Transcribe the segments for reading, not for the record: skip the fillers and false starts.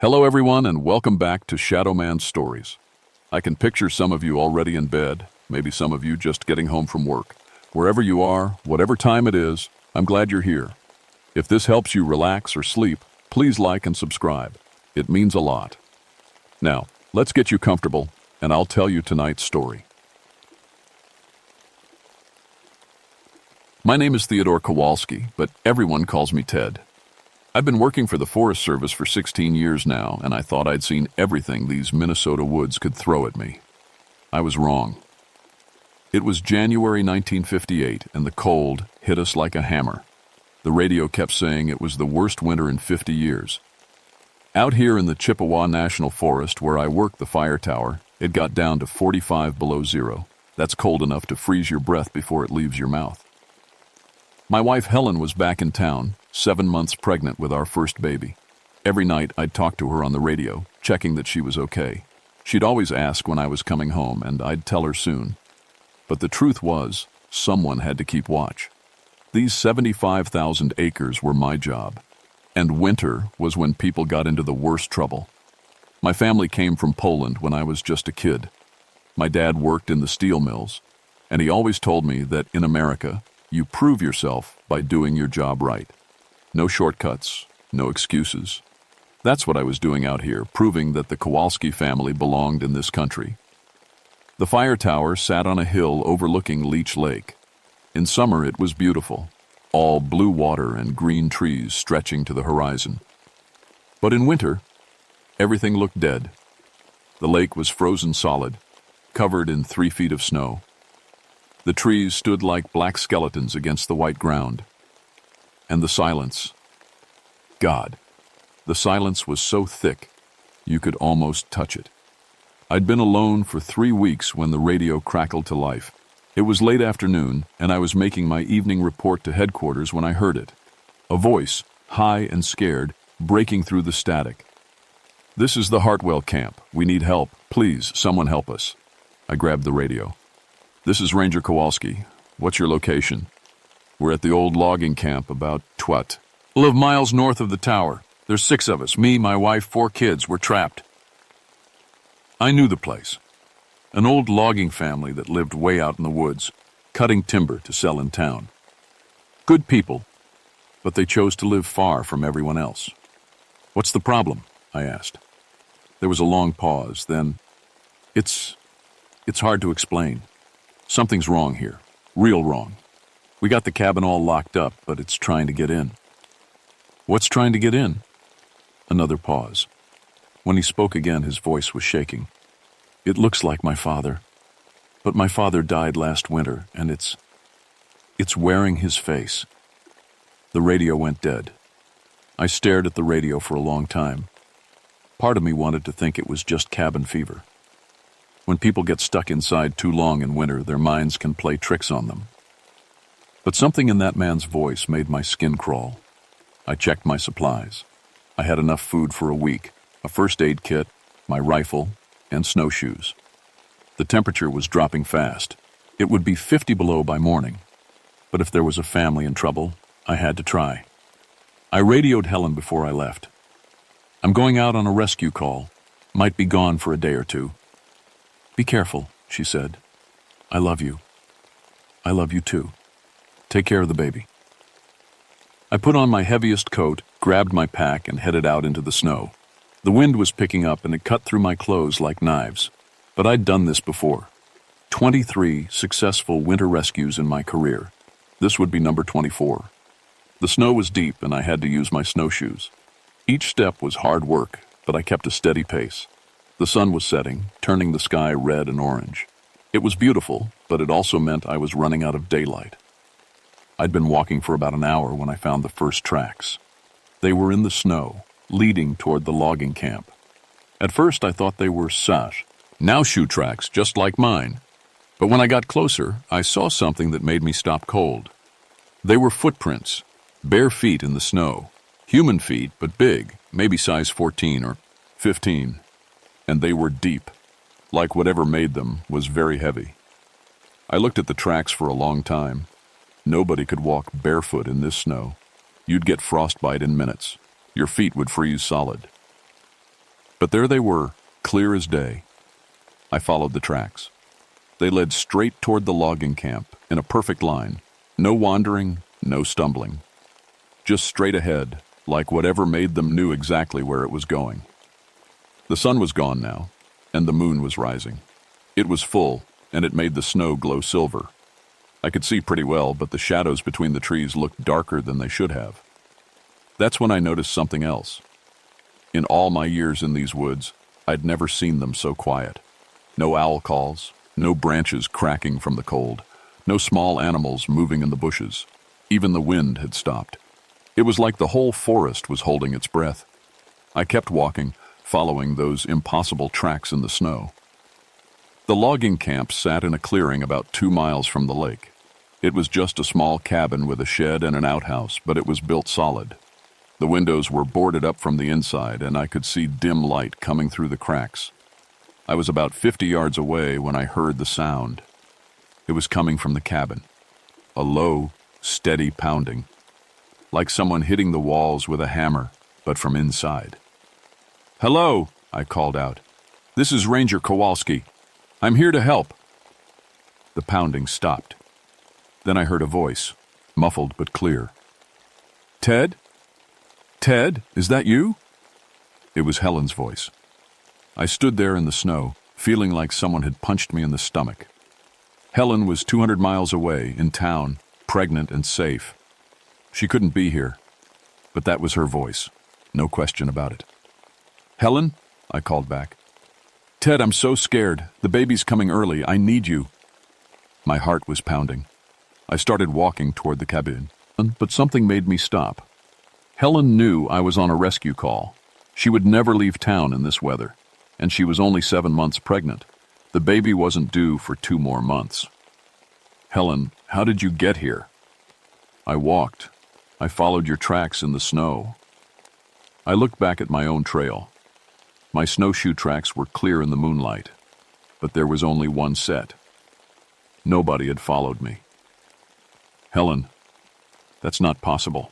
Hello, everyone, and welcome back to Shadowman Stories. I can picture some of you already in bed, maybe some of you just getting home from work. Wherever you are, whatever time it is, I'm glad you're here. If this helps you relax or sleep, please like and subscribe. It means a lot. Now, let's get you comfortable, and I'll tell you tonight's story. My name is Theodore Kowalski, but everyone calls me Ted. I've been working for the Forest Service for 16 years now, and I thought I'd seen everything these Minnesota woods could throw at me. I was wrong. It was January 1958, and the cold hit us like a hammer. The radio kept saying it was the worst winter in 50 years. Out here in the Chippewa National Forest, where I work the fire tower, it got down to 45 below zero. That's cold enough to freeze your breath before it leaves your mouth. My wife Helen was back in town, 7 months pregnant with our first baby. Every night I'd talk to her on the radio, checking that she was okay. She'd always ask when I was coming home, and I'd tell her soon. But the truth was, someone had to keep watch. These 75,000 acres were my job. And winter was when people got into the worst trouble. My family came from Poland when I was just a kid. My dad worked in the steel mills, and he always told me that in America, you prove yourself by doing your job right. No shortcuts, no excuses. That's what I was doing out here, proving that the Kowalski family belonged in this country. The fire tower sat on a hill overlooking Leech Lake. In summer it was beautiful, all blue water and green trees stretching to the horizon. But in winter, everything looked dead. The lake was frozen solid, covered in 3 feet of snow. The trees stood like black skeletons against the white ground. And the silence. God, the silence was so thick, you could almost touch it. I'd been alone for 3 weeks when the radio crackled to life. It was late afternoon, and I was making my evening report to headquarters when I heard it. A voice, high and scared, breaking through the static. "This is the Hartwell camp. We need help. Please, someone help us." I grabbed the radio. "This is Ranger Kowalski. What's your location?" "We're at the old logging camp about 12 miles north of the tower. There's 6 of us, me, my wife, 4 kids. We're trapped." I knew the place. An old logging family that lived way out in the woods, cutting timber to sell in town. Good people, but they chose to live far from everyone else. "What's the problem?" I asked. There was a long pause, then, It's hard to explain. Something's wrong here. Real wrong. We got the cabin all locked up, but it's trying to get in." "What's trying to get in?" Another pause. When he spoke again, his voice was shaking. "It looks like my father. But my father died last winter, and it's wearing his face." The radio went dead. I stared at the radio for a long time. Part of me wanted to think it was just cabin fever. When people get stuck inside too long in winter, their minds can play tricks on them. But something in that man's voice made my skin crawl. I checked my supplies. I had enough food for a week, a first aid kit, my rifle, and snowshoes. The temperature was dropping fast. It would be 50 below by morning. But if there was a family in trouble, I had to try. I radioed Helen before I left. "I'm going out on a rescue call. Might be gone for a day or 2. "Be careful," she said. "I love you. I love you too. Take care of the baby." I put on my heaviest coat, grabbed my pack, and headed out into the snow. The wind was picking up, and it cut through my clothes like knives. But I'd done this before. 23 successful winter rescues in my career. This would be number 24. The snow was deep, and I had to use my snowshoes. Each step was hard work, but I kept a steady pace. The sun was setting, turning the sky red and orange. It was beautiful, but it also meant I was running out of daylight. I'd been walking for about an hour when I found the first tracks. They were in the snow, leading toward the logging camp. At first I thought they were shoe tracks just like mine. But when I got closer, I saw something that made me stop cold. They were footprints, bare feet in the snow. Human feet, but big, maybe size 14 or 15. And they were deep, like whatever made them was very heavy. I looked at the tracks for a long time. Nobody could walk barefoot in this snow. You'd get frostbite in minutes. Your feet would freeze solid. But there they were, clear as day. I followed the tracks. They led straight toward the logging camp, in a perfect line. No wandering, no stumbling. Just straight ahead, like whatever made them knew exactly where it was going. The sun was gone now, and the moon was rising. It was full, and it made the snow glow silver. I could see pretty well, but the shadows between the trees looked darker than they should have. That's when I noticed something else. In all my years in these woods, I'd never seen them so quiet. No owl calls, no branches cracking from the cold, no small animals moving in the bushes. Even the wind had stopped. It was like the whole forest was holding its breath. I kept walking, following those impossible tracks in the snow. The logging camp sat in a clearing about 2 miles from the lake. It was just a small cabin with a shed and an outhouse, but it was built solid. The windows were boarded up from the inside, and I could see dim light coming through the cracks. I was about 50 yards away when I heard the sound. It was coming from the cabin. A low, steady pounding. Like someone hitting the walls with a hammer, but from inside. "Hello," I called out. "This is Ranger Kowalski. I'm here to help." The pounding stopped. Then I heard a voice, muffled but clear. "Ted? Ted, is that you?" It was Helen's voice. I stood there in the snow, feeling like someone had punched me in the stomach. Helen was 200 miles away, in town, pregnant and safe. She couldn't be here, but that was her voice, no question about it. "Helen?" I called back. "Ted, I'm so scared. The baby's coming early. I need you." My heart was pounding. I started walking toward the cabin, but something made me stop. Helen knew I was on a rescue call. She would never leave town in this weather, and she was only 7 months pregnant. The baby wasn't due for 2 more months. "Helen, how did you get here?" "I walked. I followed your tracks in the snow." I looked back at my own trail. My snowshoe tracks were clear in the moonlight, but there was only one set. Nobody had followed me. "Helen, that's not possible."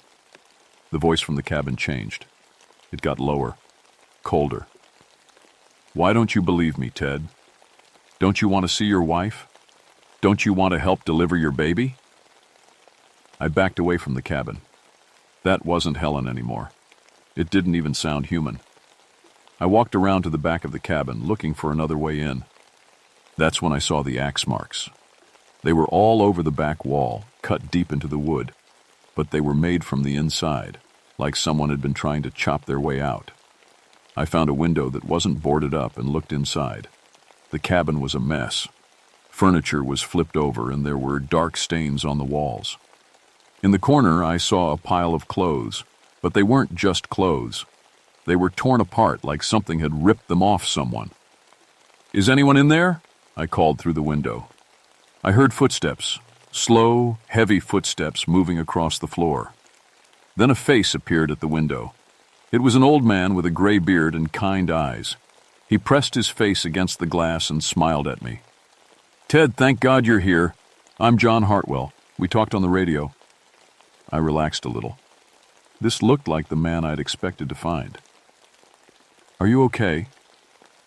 The voice from the cabin changed. It got lower, colder. "Why don't you believe me, Ted? Don't you want to see your wife? Don't you want to help deliver your baby?" I backed away from the cabin. That wasn't Helen anymore. It didn't even sound human. I walked around to the back of the cabin, looking for another way in. That's when I saw the axe marks. They were all over the back wall, cut deep into the wood, but they were made from the inside, like someone had been trying to chop their way out. I found a window that wasn't boarded up and looked inside. The cabin was a mess. Furniture was flipped over and there were dark stains on the walls. In the corner, I saw a pile of clothes, but they weren't just clothes. They were torn apart like something had ripped them off someone. "Is anyone in there?" I called through the window. I heard footsteps, slow, heavy footsteps moving across the floor. Then a face appeared at the window. It was an old man with a gray beard and kind eyes. He pressed his face against the glass and smiled at me. "Ted, thank God you're here. I'm John Hartwell. We talked on the radio." I relaxed a little. This looked like the man I'd expected to find. "Are you okay?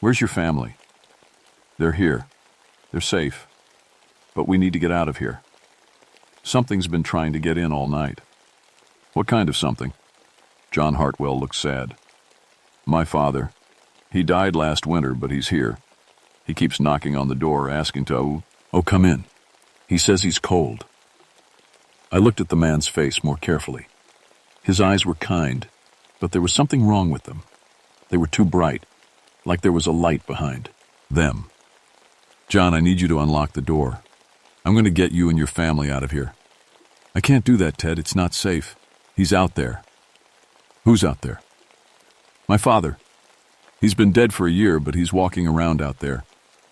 Where's your family?" "They're here. They're safe. But we need to get out of here. Something's been trying to get in all night." "What kind of something?" John Hartwell looked sad. "My father. He died last winter, but he's here. He keeps knocking on the door, asking to, oh, come in. He says he's cold." I looked at the man's face more carefully. His eyes were kind, but there was something wrong with them. They were too bright, like there was a light behind them. "John, I need you to unlock the door. I'm going to get you and your family out of here." "I can't do that, Ted. It's not safe. He's out there." "Who's out there?" "My father. He's been dead for a year, but he's walking around out there,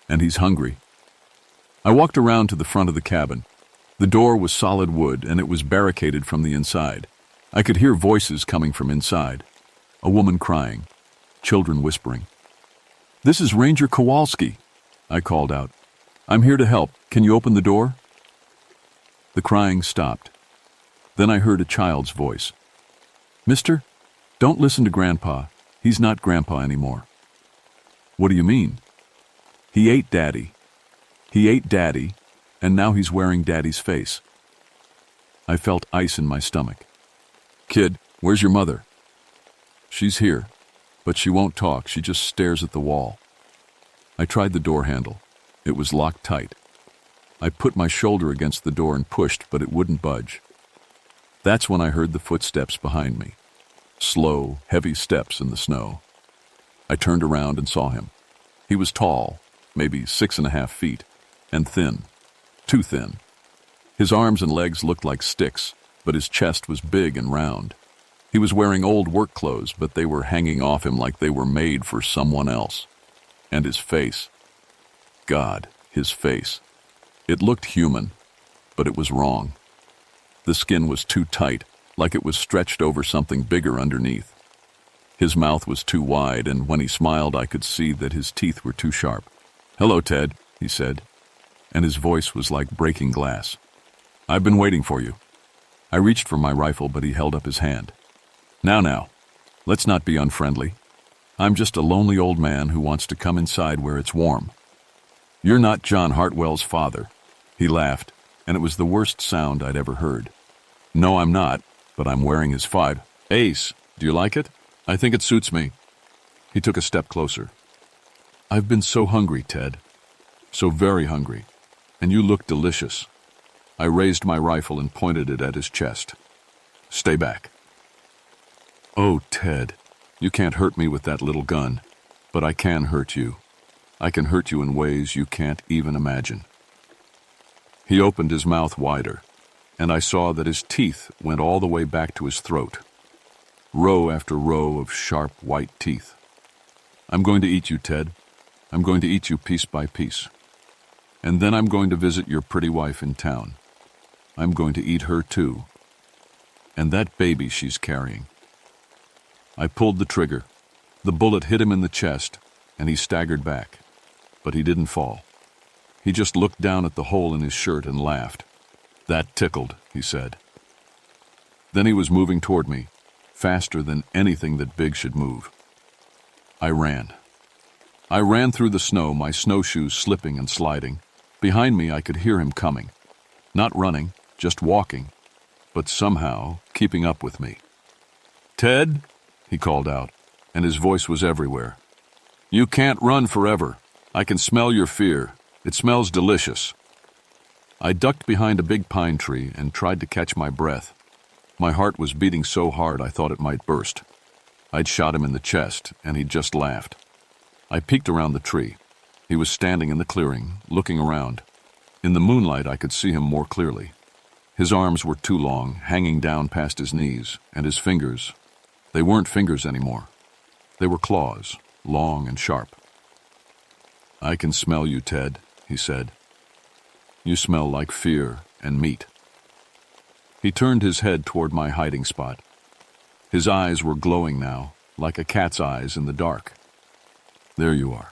and he's hungry." I walked around to the front of the cabin. The door was solid wood, and it was barricaded from the inside. I could hear voices coming from inside. A woman crying, children whispering. "This is Ranger Kowalski," I called out. "I'm here to help. Can you open the door?" The crying stopped. Then I heard a child's voice. "Mister, don't listen to Grandpa. He's not Grandpa anymore. What do you mean? He ate Daddy. He ate Daddy, and now he's wearing Daddy's face. I felt ice in my stomach. Kid, where's your mother? She's here, but she won't talk. She just stares at the wall. I tried the door handle. It was locked tight. I put my shoulder against the door and pushed, but it wouldn't budge. That's when I heard the footsteps behind me. Slow, heavy steps in the snow. I turned around and saw him. He was tall, maybe 6.5 feet, and thin. Too thin. His arms and legs looked like sticks, but his chest was big and round. He was wearing old work clothes, but they were hanging off him like they were made for someone else. And his face. God, his face. It looked human, but it was wrong. The skin was too tight, like it was stretched over something bigger underneath. His mouth was too wide, and when he smiled, I could see that his teeth were too sharp. "Hello, Ted," he said, and his voice was like breaking glass. "I've been waiting for you." I reached for my rifle, but he held up his hand. Now, let's not be unfriendly. I'm just a lonely old man who wants to come inside where it's warm. You're not John Hartwell's father." He laughed, and it was the worst sound I'd ever heard. "No, I'm not, but I'm wearing his 5 Ace. Do you like it? I think it suits me." He took a step closer. "I've been so hungry, Ted. So very hungry. And you look delicious." I raised my rifle and pointed it at his chest. "Stay back." "Oh, Ted, you can't hurt me with that little gun, but I can hurt you. I can hurt you in ways you can't even imagine." He opened his mouth wider, and I saw that his teeth went all the way back to his throat. Row after row of sharp white teeth. "I'm going to eat you, Ted. I'm going to eat you piece by piece. And then I'm going to visit your pretty wife in town. I'm going to eat her too. And that baby she's carrying." I pulled the trigger. The bullet hit him in the chest, and he staggered back. But he didn't fall. He just looked down at the hole in his shirt and laughed. "That tickled," he said. Then he was moving toward me, faster than anything that big should move. I ran. I ran through the snow, my snowshoes slipping and sliding. Behind me, I could hear him coming. Not running, just walking, but somehow keeping up with me. "Ted," he called out, and his voice was everywhere. "You can't run forever. I can smell your fear. It smells delicious." I ducked behind a big pine tree and tried to catch my breath. My heart was beating so hard I thought it might burst. I'd shot him in the chest, and he'd just laughed. I peeked around the tree. He was standing in the clearing, looking around. In the moonlight, I could see him more clearly. His arms were too long, hanging down past his knees, and his fingers, they weren't fingers anymore. They were claws, long and sharp. "I can smell you, Ted," he said. "You smell like fear and meat." He turned his head toward my hiding spot. His eyes were glowing now, like a cat's eyes in the dark. "There you are."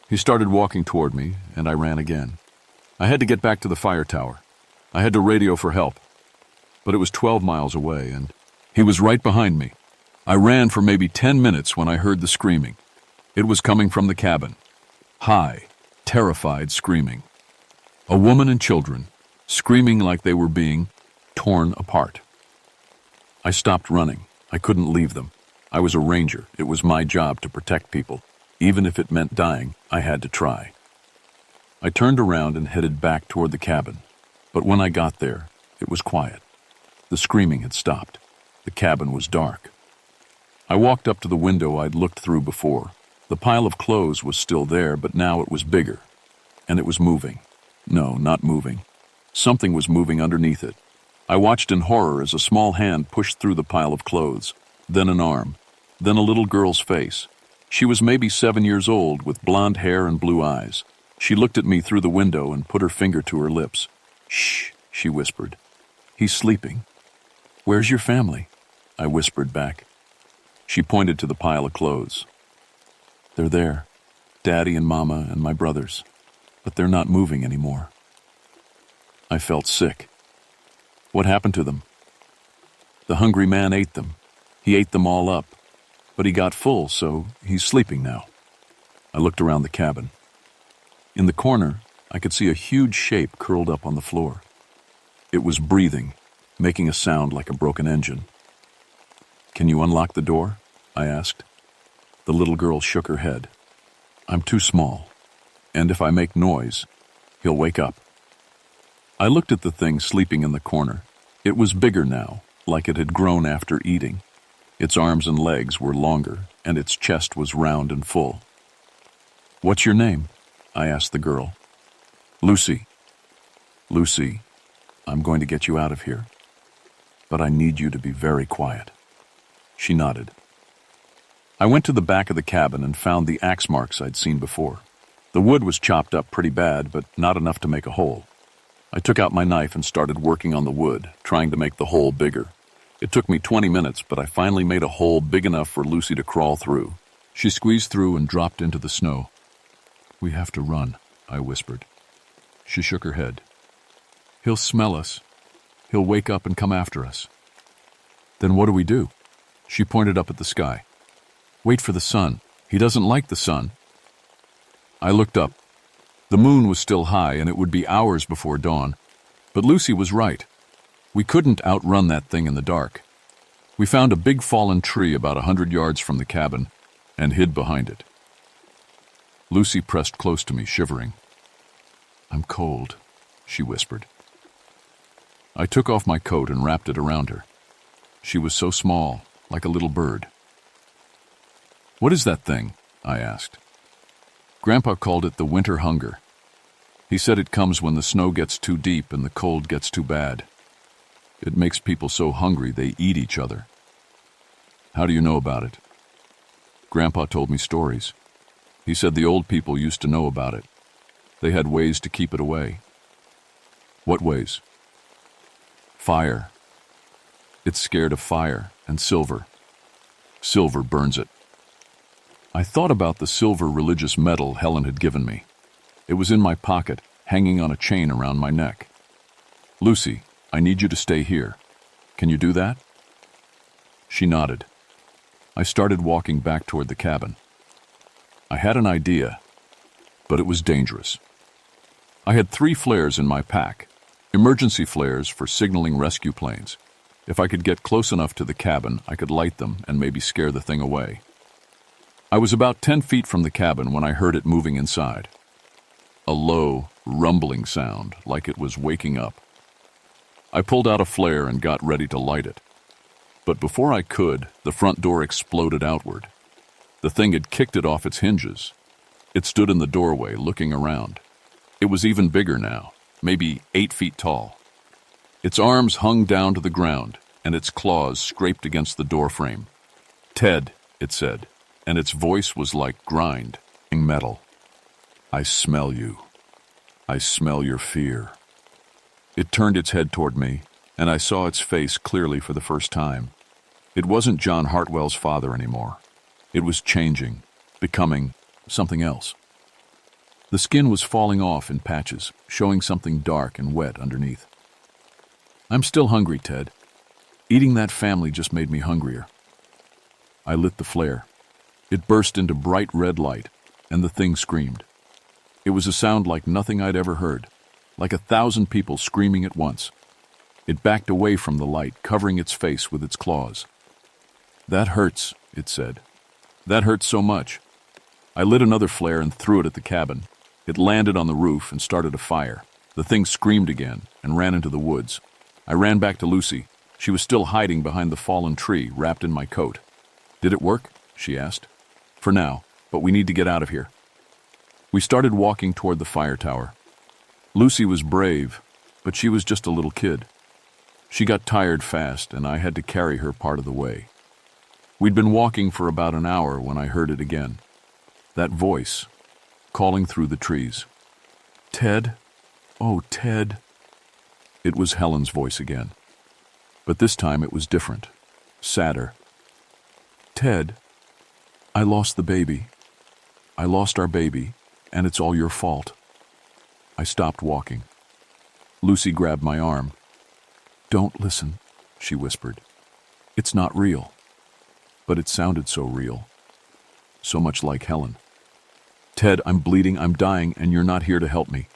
He started walking toward me, and I ran again. I had to get back to the fire tower. I had to radio for help. But it was 12 miles away, and he was right behind me. I ran for maybe 10 minutes when I heard the screaming. It was coming from the cabin. High, terrified screaming. A woman and children, screaming like they were being torn apart. I stopped running. I couldn't leave them. I was a ranger. It was my job to protect people. Even if it meant dying, I had to try. I turned around and headed back toward the cabin. But when I got there, it was quiet. The screaming had stopped. The cabin was dark. I walked up to the window I'd looked through before. The pile of clothes was still there, but now it was bigger. And it was moving. No, not moving. Something was moving underneath it. I watched in horror as a small hand pushed through the pile of clothes, then an arm, then a little girl's face. She was maybe 7 years old, with blonde hair and blue eyes. She looked at me through the window and put her finger to her lips. "Shh," she whispered. "He's sleeping." "Where's your family?" I whispered back. She pointed to the pile of clothes. "They're there, Daddy and Mama and my brothers, but they're not moving anymore." I felt sick. What happened to them? The hungry man ate them. He ate them all up, but he got full, so he's sleeping now. I looked around the cabin. In the corner, I could see a huge shape curled up on the floor. It was breathing, making a sound like a broken engine. "Can you unlock the door?" I asked. The little girl shook her head. "I'm too small, and if I make noise, he'll wake up." I looked at the thing sleeping in the corner. It was bigger now, like it had grown after eating. Its arms and legs were longer, and its chest was round and full. "What's your name?" I asked the girl. "Lucy." "Lucy, I'm going to get you out of here, but I need you to be very quiet." She nodded. I went to the back of the cabin and found the axe marks I'd seen before. The wood was chopped up pretty bad, but not enough to make a hole. I took out my knife and started working on the wood, trying to make the hole bigger. It took me 20 minutes, but I finally made a hole big enough for Lucy to crawl through. She squeezed through and dropped into the snow. "We have to run," I whispered. She shook her head. "He'll smell us. He'll wake up and come after us." "Then what do we do?" She pointed up at the sky. "Wait for the sun. He doesn't like the sun." I looked up. The moon was still high, and it would be hours before dawn. But Lucy was right. We couldn't outrun that thing in the dark. We found a big fallen tree about 100 yards from the cabin and hid behind it. Lucy pressed close to me, shivering. "I'm cold," she whispered. I took off my coat and wrapped it around her. She was so small, like a little bird. "What is that thing?" I asked. Grandpa called it the winter hunger. He said it comes when the snow gets too deep and the cold gets too bad. It makes people so hungry they eat each other. "How do you know about it?" Grandpa told me stories. He said the old people used to know about it. They had ways to keep it away. "What ways?" "Fire. It's scared of fire and silver. Silver burns it." I thought about the silver religious medal Helen had given me. It was in my pocket, hanging on a chain around my neck. "Lucy, I need you to stay here. Can you do that?" She nodded. I started walking back toward the cabin. I had an idea, but it was dangerous. I had 3 flares in my pack, emergency flares for signaling rescue planes. If I could get close enough to the cabin, I could light them and maybe scare the thing away. I was about 10 feet from the cabin when I heard it moving inside. A low, rumbling sound, like it was waking up. I pulled out a flare and got ready to light it. But before I could, the front door exploded outward. The thing had kicked it off its hinges. It stood in the doorway, looking around. It was even bigger now, maybe 8 feet tall. Its arms hung down to the ground, and its claws scraped against the doorframe. "Ted," it said, and its voice was like grinding metal. "I smell you. I smell your fear." It turned its head toward me, and I saw its face clearly for the first time. It wasn't John Hartwell's father anymore. It was changing, becoming something else. The skin was falling off in patches, showing something dark and wet underneath. "I'm still hungry, Ted. Eating that family just made me hungrier." I lit the flare. It burst into bright red light, and the thing screamed. It was a sound like nothing I'd ever heard, like 1,000 people screaming at once. It backed away from the light, covering its face with its claws. "That hurts," it said. "That hurts so much." I lit another flare and threw it at the cabin. It landed on the roof and started a fire. The thing screamed again and ran into the woods. I ran back to Lucy. She was still hiding behind the fallen tree, wrapped in my coat. "Did it work?" she asked. "For now, but we need to get out of here." We started walking toward the fire tower. Lucy was brave, but she was just a little kid. She got tired fast, and I had to carry her part of the way. We'd been walking for about an hour when I heard it again. That voice, calling through the trees. "Ted? Oh, Ted." It was Helen's voice again. But this time it was different, sadder. "Ted, I lost the baby. I lost our baby, and it's all your fault." I stopped walking. Lucy grabbed my arm. "Don't listen," she whispered. "It's not real." But it sounded so real. So much like Helen. Ted, I'm bleeding, I'm dying, and you're not here to help me.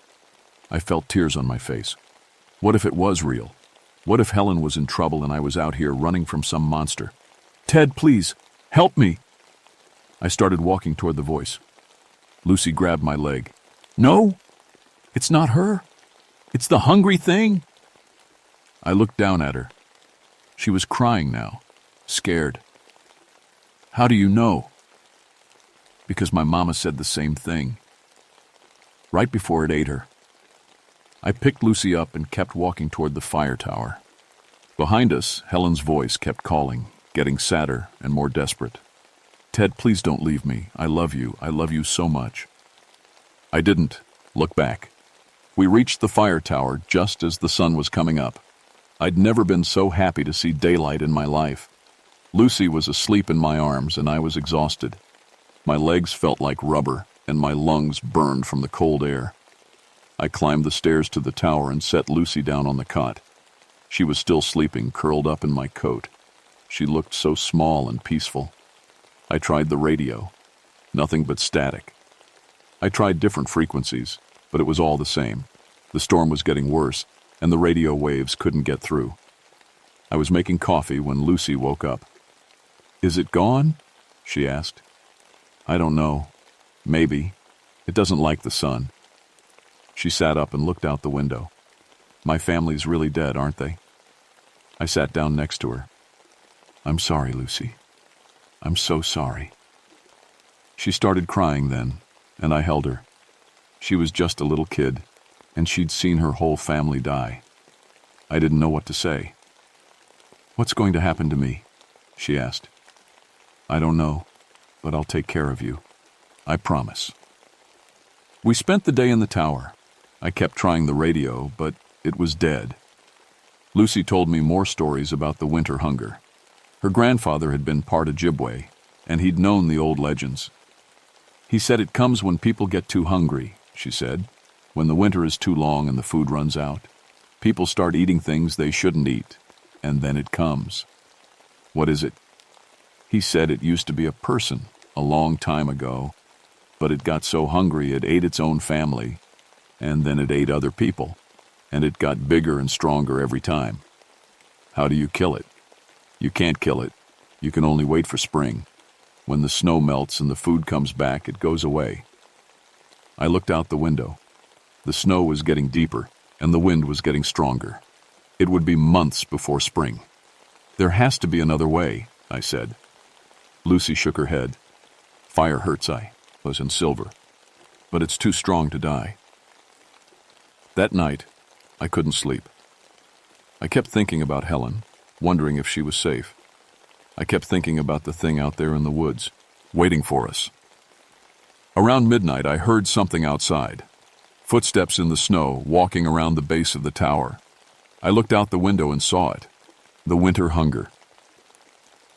I felt tears on my face. What if it was real? What if Helen was in trouble and I was out here running from some monster? Ted, please, help me! I started walking toward the voice. Lucy grabbed my leg. No, it's not her. It's the hungry thing. I looked down at her. She was crying now, scared. How do you know? Because my mama said the same thing. Right before it ate her. I picked Lucy up and kept walking toward the fire tower. Behind us, Helen's voice kept calling, getting sadder and more desperate. Ted, please don't leave me. I love you. I love you so much. I didn't look back. We reached the fire tower just as the sun was coming up. I'd never been so happy to see daylight in my life. Lucy was asleep in my arms and I was exhausted. My legs felt like rubber and my lungs burned from the cold air. I climbed the stairs to the tower and set Lucy down on the cot. She was still sleeping, curled up in my coat. She looked so small and peaceful. I tried the radio. Nothing but static. I tried different frequencies, but it was all the same. The storm was getting worse, and the radio waves couldn't get through. I was making coffee when Lucy woke up. Is it gone? She asked. I don't know. Maybe. It doesn't like the sun. She sat up and looked out the window. My family's really dead, aren't they? I sat down next to her. I'm sorry, Lucy. I'm so sorry. She started crying then, and I held her. She was just a little kid, and she'd seen her whole family die. I didn't know what to say. What's going to happen to me? She asked. I don't know, but I'll take care of you. I promise. We spent the day in the tower. I kept trying the radio, but it was dead. Lucy told me more stories about the winter hunger. Her grandfather had been part Ojibwe, and he'd known the old legends. He said it comes when people get too hungry, she said. When the winter is too long and the food runs out, people start eating things they shouldn't eat, and then it comes. What is it? He said it used to be a person a long time ago, but it got so hungry it ate its own family, and then it ate other people, and it got bigger and stronger every time. How do you kill it? You can't kill it. You can only wait for spring. When the snow melts and the food comes back, it goes away. I looked out the window. The snow was getting deeper, and the wind was getting stronger. It would be months before spring. There has to be another way, I said. Lucy shook her head. Fire hurts, I was in silver, but it's too strong to die. That night, I couldn't sleep. I kept thinking about Helen, wondering if she was safe. I kept thinking about the thing out there in the woods, waiting for us. Around midnight, I heard something outside. Footsteps in the snow, walking around the base of the tower. I looked out the window and saw it. The winter hunger.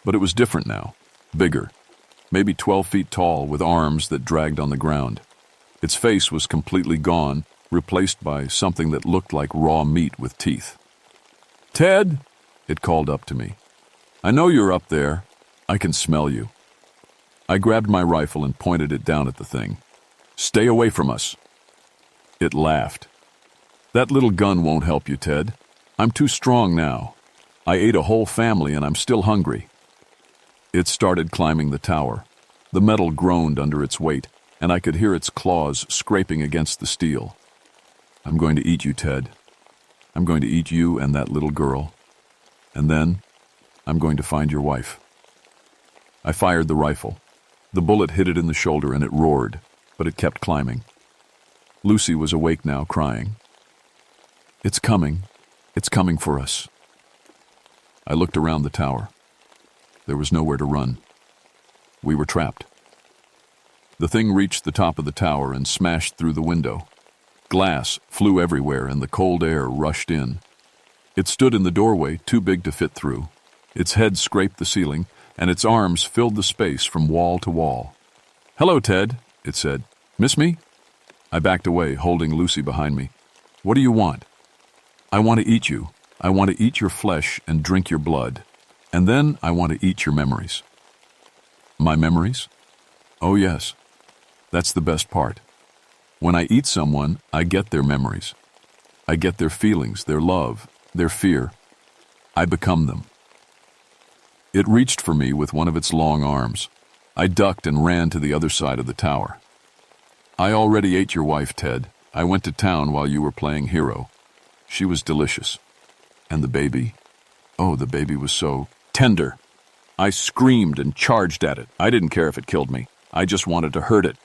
But it was different now. Bigger. Maybe 12 feet tall, with arms that dragged on the ground. Its face was completely gone, replaced by something that looked like raw meat with teeth. Ted, it called up to me. I know you're up there. I can smell you. I grabbed my rifle and pointed it down at the thing. Stay away from us. It laughed. That little gun won't help you, Ted. I'm too strong now. I ate a whole family and I'm still hungry. It started climbing the tower. The metal groaned under its weight, and I could hear its claws scraping against the steel. I'm going to eat you, Ted. I'm going to eat you and that little girl. And then, I'm going to find your wife. I fired the rifle. The bullet hit it in the shoulder and it roared, but it kept climbing. Lucy was awake now, crying. It's coming. It's coming for us. I looked around the tower. There was nowhere to run. We were trapped. The thing reached the top of the tower and smashed through the window. Glass flew everywhere and the cold air rushed in. It stood in the doorway, too big to fit through. Its head scraped the ceiling, and its arms filled the space from wall to wall. Hello, Ted, it said. Miss me? I backed away, holding Lucy behind me. What do you want? I want to eat you. I want to eat your flesh and drink your blood. And then I want to eat your memories. My memories? Oh, yes. That's the best part. When I eat someone, I get their memories. I get their feelings, their love, their fear. I become them. It reached for me with one of its long arms. I ducked and ran to the other side of the tower. I already ate your wife, Ted. I went to town while you were playing hero. She was delicious. And the baby? Oh, the baby was so tender. I screamed and charged at it. I didn't care if it killed me. I just wanted to hurt it.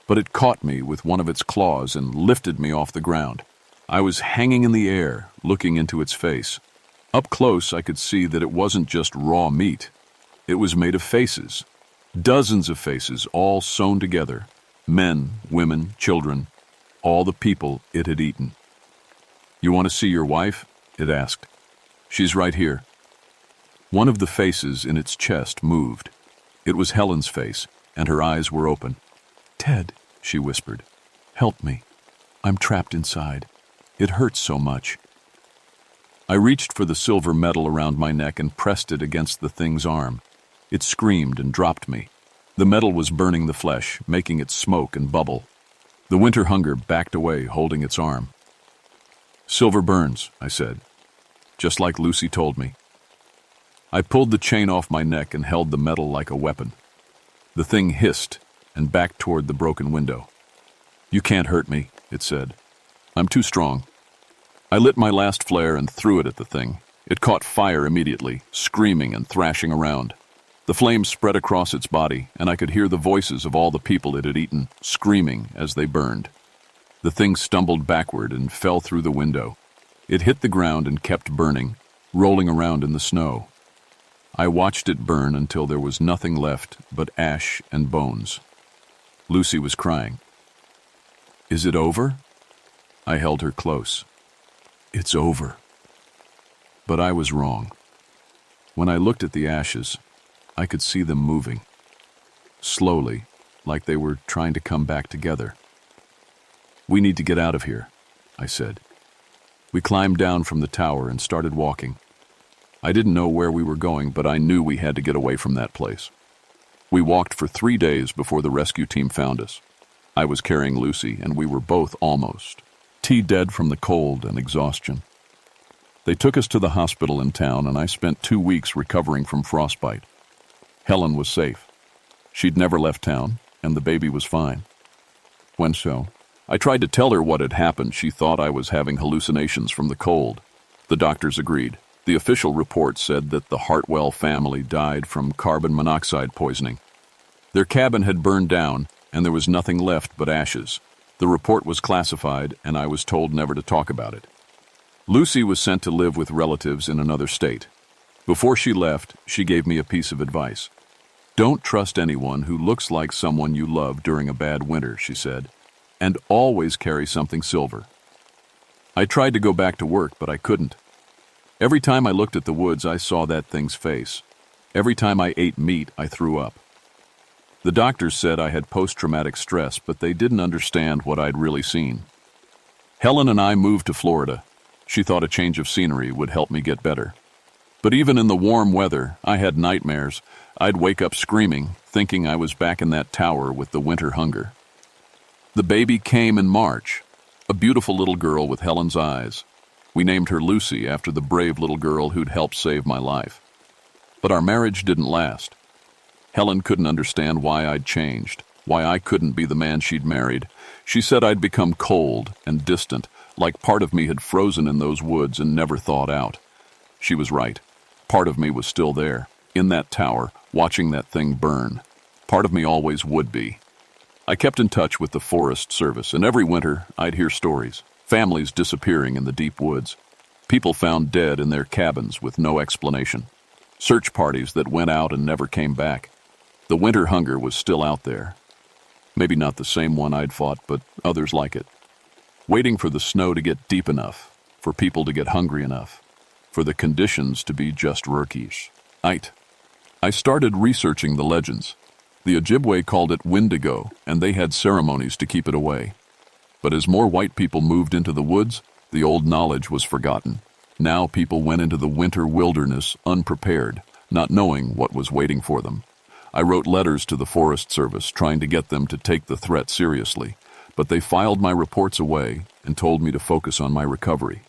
But it caught me with one of its claws and lifted me off the ground. I was hanging in the air, looking into its face. Up close, I could see that it wasn't just raw meat. It was made of faces. Dozens of faces, all sewn together. Men, women, children, all the people it had eaten. You want to see your wife? It asked. She's right here. One of the faces in its chest moved. It was Helen's face, and her eyes were open. Ted, she whispered, help me. I'm trapped inside. It hurts so much. I reached for the silver medal around my neck and pressed it against the thing's arm. It screamed and dropped me. The metal was burning the flesh, making it smoke and bubble. The winter hunger backed away, holding its arm. Silver burns, I said, just like Lucy told me. I pulled the chain off my neck and held the metal like a weapon. The thing hissed and backed toward the broken window. You can't hurt me, it said. I'm too strong. I lit my last flare and threw it at the thing. It caught fire immediately, screaming and thrashing around. The flames spread across its body, and I could hear the voices of all the people it had eaten, screaming as they burned. The thing stumbled backward and fell through the window. It hit the ground and kept burning, rolling around in the snow. I watched it burn until there was nothing left but ash and bones. Lucy was crying. Is it over? I held her close. It's over. But I was wrong. When I looked at the ashes, I could see them moving. Slowly, like they were trying to come back together. We need to get out of here, I said. We climbed down from the tower and started walking. I didn't know where we were going, but I knew we had to get away from that place. We walked for 3 days before the rescue team found us. I was carrying Lucy, and we were both almost dead from the cold and exhaustion. They took us to the hospital in town, and I spent 2 weeks recovering from frostbite. Helen was safe. She'd never left town, and the baby was fine. When I tried to tell her what had happened. She thought I was having hallucinations from the cold. The doctors agreed. The official report said that the Hartwell family died from carbon monoxide poisoning. Their cabin had burned down, and there was nothing left but ashes. The report was classified, and I was told never to talk about it. Lucy was sent to live with relatives in another state. Before she left, she gave me a piece of advice. Don't trust anyone who looks like someone you love during a bad winter, she said, and always carry something silver. I tried to go back to work, but I couldn't. Every time I looked at the woods, I saw that thing's face. Every time I ate meat, I threw up. The doctors said I had post-traumatic stress, but they didn't understand what I'd really seen. Helen and I moved to Florida. She thought a change of scenery would help me get better. But even in the warm weather, I had nightmares. I'd wake up screaming, thinking I was back in that tower with the winter hunger. The baby came in March, a beautiful little girl with Helen's eyes. We named her Lucy after the brave little girl who'd helped save my life. But our marriage didn't last. Helen couldn't understand why I'd changed, why I couldn't be the man she'd married. She said I'd become cold and distant, like part of me had frozen in those woods and never thawed out. She was right. Part of me was still there, in that tower, watching that thing burn. Part of me always would be. I kept in touch with the Forest Service, and every winter I'd hear stories. Families disappearing in the deep woods. People found dead in their cabins with no explanation. Search parties that went out and never came back. The winter hunger was still out there. Maybe not the same one I'd fought, but others like it. Waiting for the snow to get deep enough, for people to get hungry enough, for the conditions to be just rurkish. I started researching the legends. The Ojibwe called it Wendigo, and they had ceremonies to keep it away. But as more white people moved into the woods, the old knowledge was forgotten. Now people went into the winter wilderness unprepared, not knowing what was waiting for them. I wrote letters to the Forest Service trying to get them to take the threat seriously, but they filed my reports away and told me to focus on my recovery.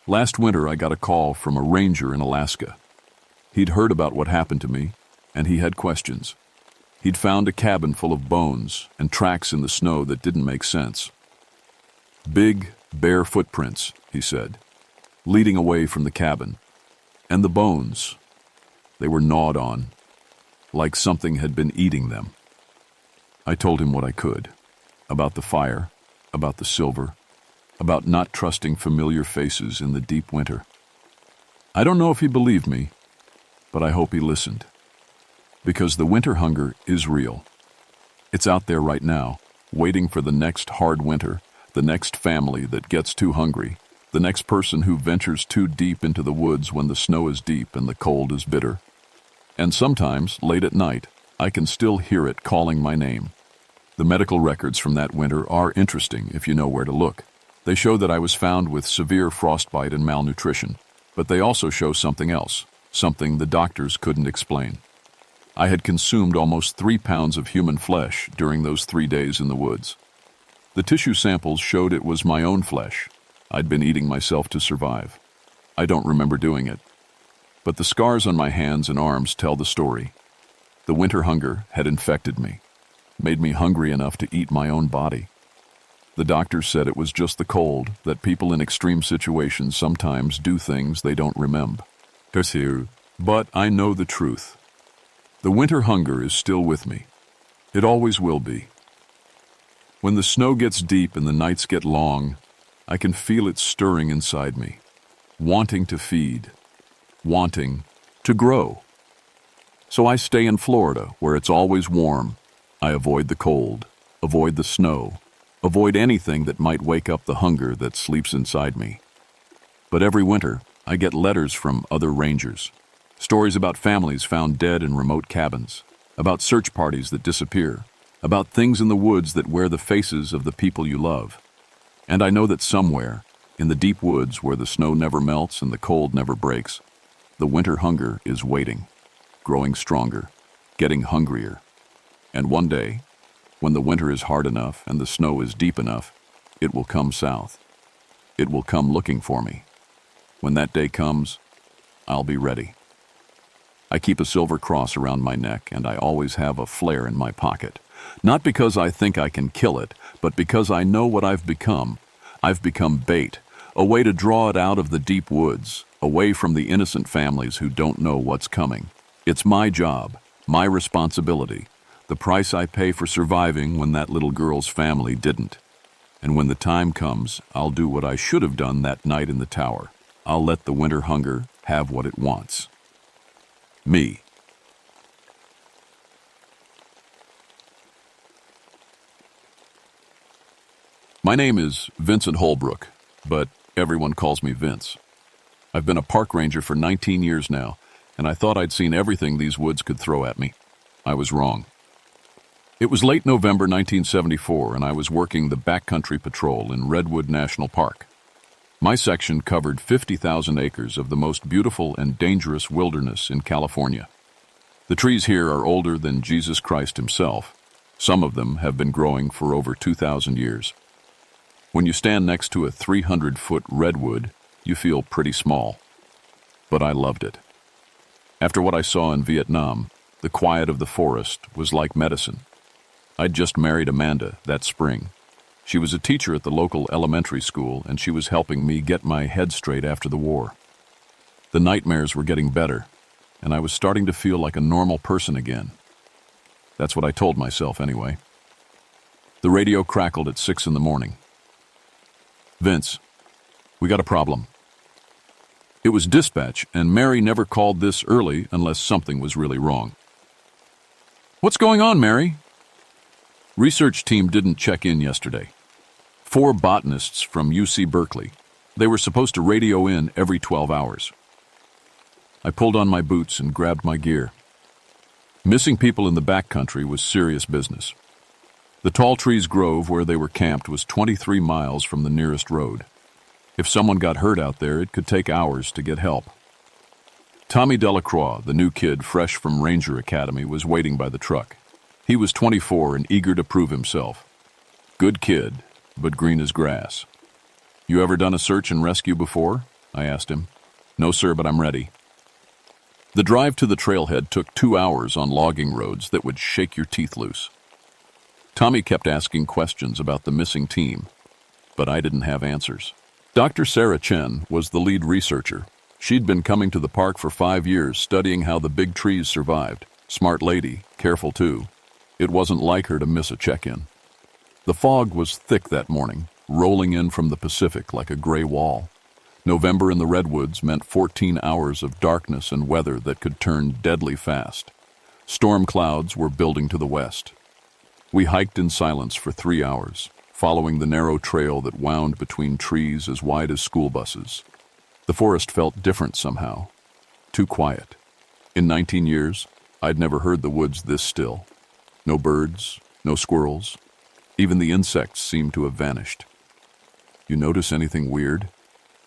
Last winter, I got a call from a ranger in Alaska. He'd heard about what happened to me, and he had questions. He'd found a cabin full of bones and tracks in the snow that didn't make sense. Big, bare footprints, he said, leading away from the cabin. And the bones, they were gnawed on, like something had been eating them. I told him what I could, about the fire, about the silver, about not trusting familiar faces in the deep winter. I don't know if he believed me, but I hope he listened. Because the winter hunger is real. It's out there right now, waiting for the next hard winter, the next family that gets too hungry, the next person who ventures too deep into the woods when the snow is deep and the cold is bitter. And sometimes, late at night, I can still hear it calling my name. The medical records from that winter are interesting if you know where to look. They show that I was found with severe frostbite and malnutrition, but they also show something else, something the doctors couldn't explain. I had consumed almost 3 pounds of human flesh during those 3 days in the woods. The tissue samples showed it was my own flesh. I'd been eating myself to survive. I don't remember doing it. But the scars on my hands and arms tell the story. The winter hunger had infected me, made me hungry enough to eat my own body. The doctors said it was just the cold, that people in extreme situations sometimes do things they don't remember. But I know the truth. The winter hunger is still with me. It always will be. When the snow gets deep and the nights get long, I can feel it stirring inside me, wanting to feed, wanting to grow. So I stay in Florida, where it's always warm. I avoid the cold, avoid the snow, avoid anything that might wake up the hunger that sleeps inside me. But every winter, I get letters from other rangers. Stories about families found dead in remote cabins, about search parties that disappear, about things in the woods that wear the faces of the people you love. And I know that somewhere, in the deep woods where the snow never melts and the cold never breaks, the winter hunger is waiting, growing stronger, getting hungrier. And one day, when the winter is hard enough and the snow is deep enough, it will come south. It will come looking for me. When that day comes, I'll be ready. I keep a silver cross around my neck, and I always have a flare in my pocket. Not because I think I can kill it, but because I know what I've become. I've become bait, a way to draw it out of the deep woods, away from the innocent families who don't know what's coming. It's my job, my responsibility, the price I pay for surviving when that little girl's family didn't. And when the time comes, I'll do what I should have done that night in the tower. I'll let the winter hunger have what it wants. Me. My name is Vincent Holbrook, but everyone calls me Vince. I've been a park ranger for 19 years now, and I thought I'd seen everything these woods could throw at me. I was wrong. It was late November 1974, and I was working the backcountry patrol in Redwood National Park. My section covered 50,000 acres of the most beautiful and dangerous wilderness in California. The trees here are older than Jesus Christ himself. Some of them have been growing for over 2,000 years. When you stand next to a 300-foot redwood, you feel pretty small. But I loved it. After what I saw in Vietnam, the quiet of the forest was like medicine. I'd just married Amanda that spring. She was a teacher at the local elementary school, and she was helping me get my head straight after the war. The nightmares were getting better, and I was starting to feel like a normal person again. That's what I told myself anyway. The radio crackled at 6 in the morning. Vince, we got a problem. It was dispatch, and Mary never called this early unless something was really wrong. What's going on, Mary? Research team didn't check in yesterday. 4 botanists from UC Berkeley. They were supposed to radio in every 12 hours. I pulled on my boots and grabbed my gear. Missing people in the backcountry was serious business. The Tall Trees Grove where they were camped was 23 miles from the nearest road. If someone got hurt out there, it could take hours to get help. Tommy Delacroix, the new kid fresh from Ranger Academy, was waiting by the truck. He was 24 and eager to prove himself. Good kid, but green as grass. "You ever done a search and rescue before?" I asked him. "No, sir, but I'm ready." The drive to the trailhead took 2 hours on logging roads that would shake your teeth loose. Tommy kept asking questions about the missing team, but I didn't have answers. Dr. Sarah Chen was the lead researcher. She'd been coming to the park for 5 years, studying how the big trees survived. Smart lady, careful too. It wasn't like her to miss a check-in. The fog was thick that morning, rolling in from the Pacific like a gray wall. November in the redwoods meant 14 hours of darkness and weather that could turn deadly fast. Storm clouds were building to the west. We hiked in silence for 3 hours, following the narrow trail that wound between trees as wide as school buses. The forest felt different somehow, too quiet. In 19 years, I'd never heard the woods this still. No birds, no squirrels. Even the insects seemed to have vanished. "You notice anything weird?"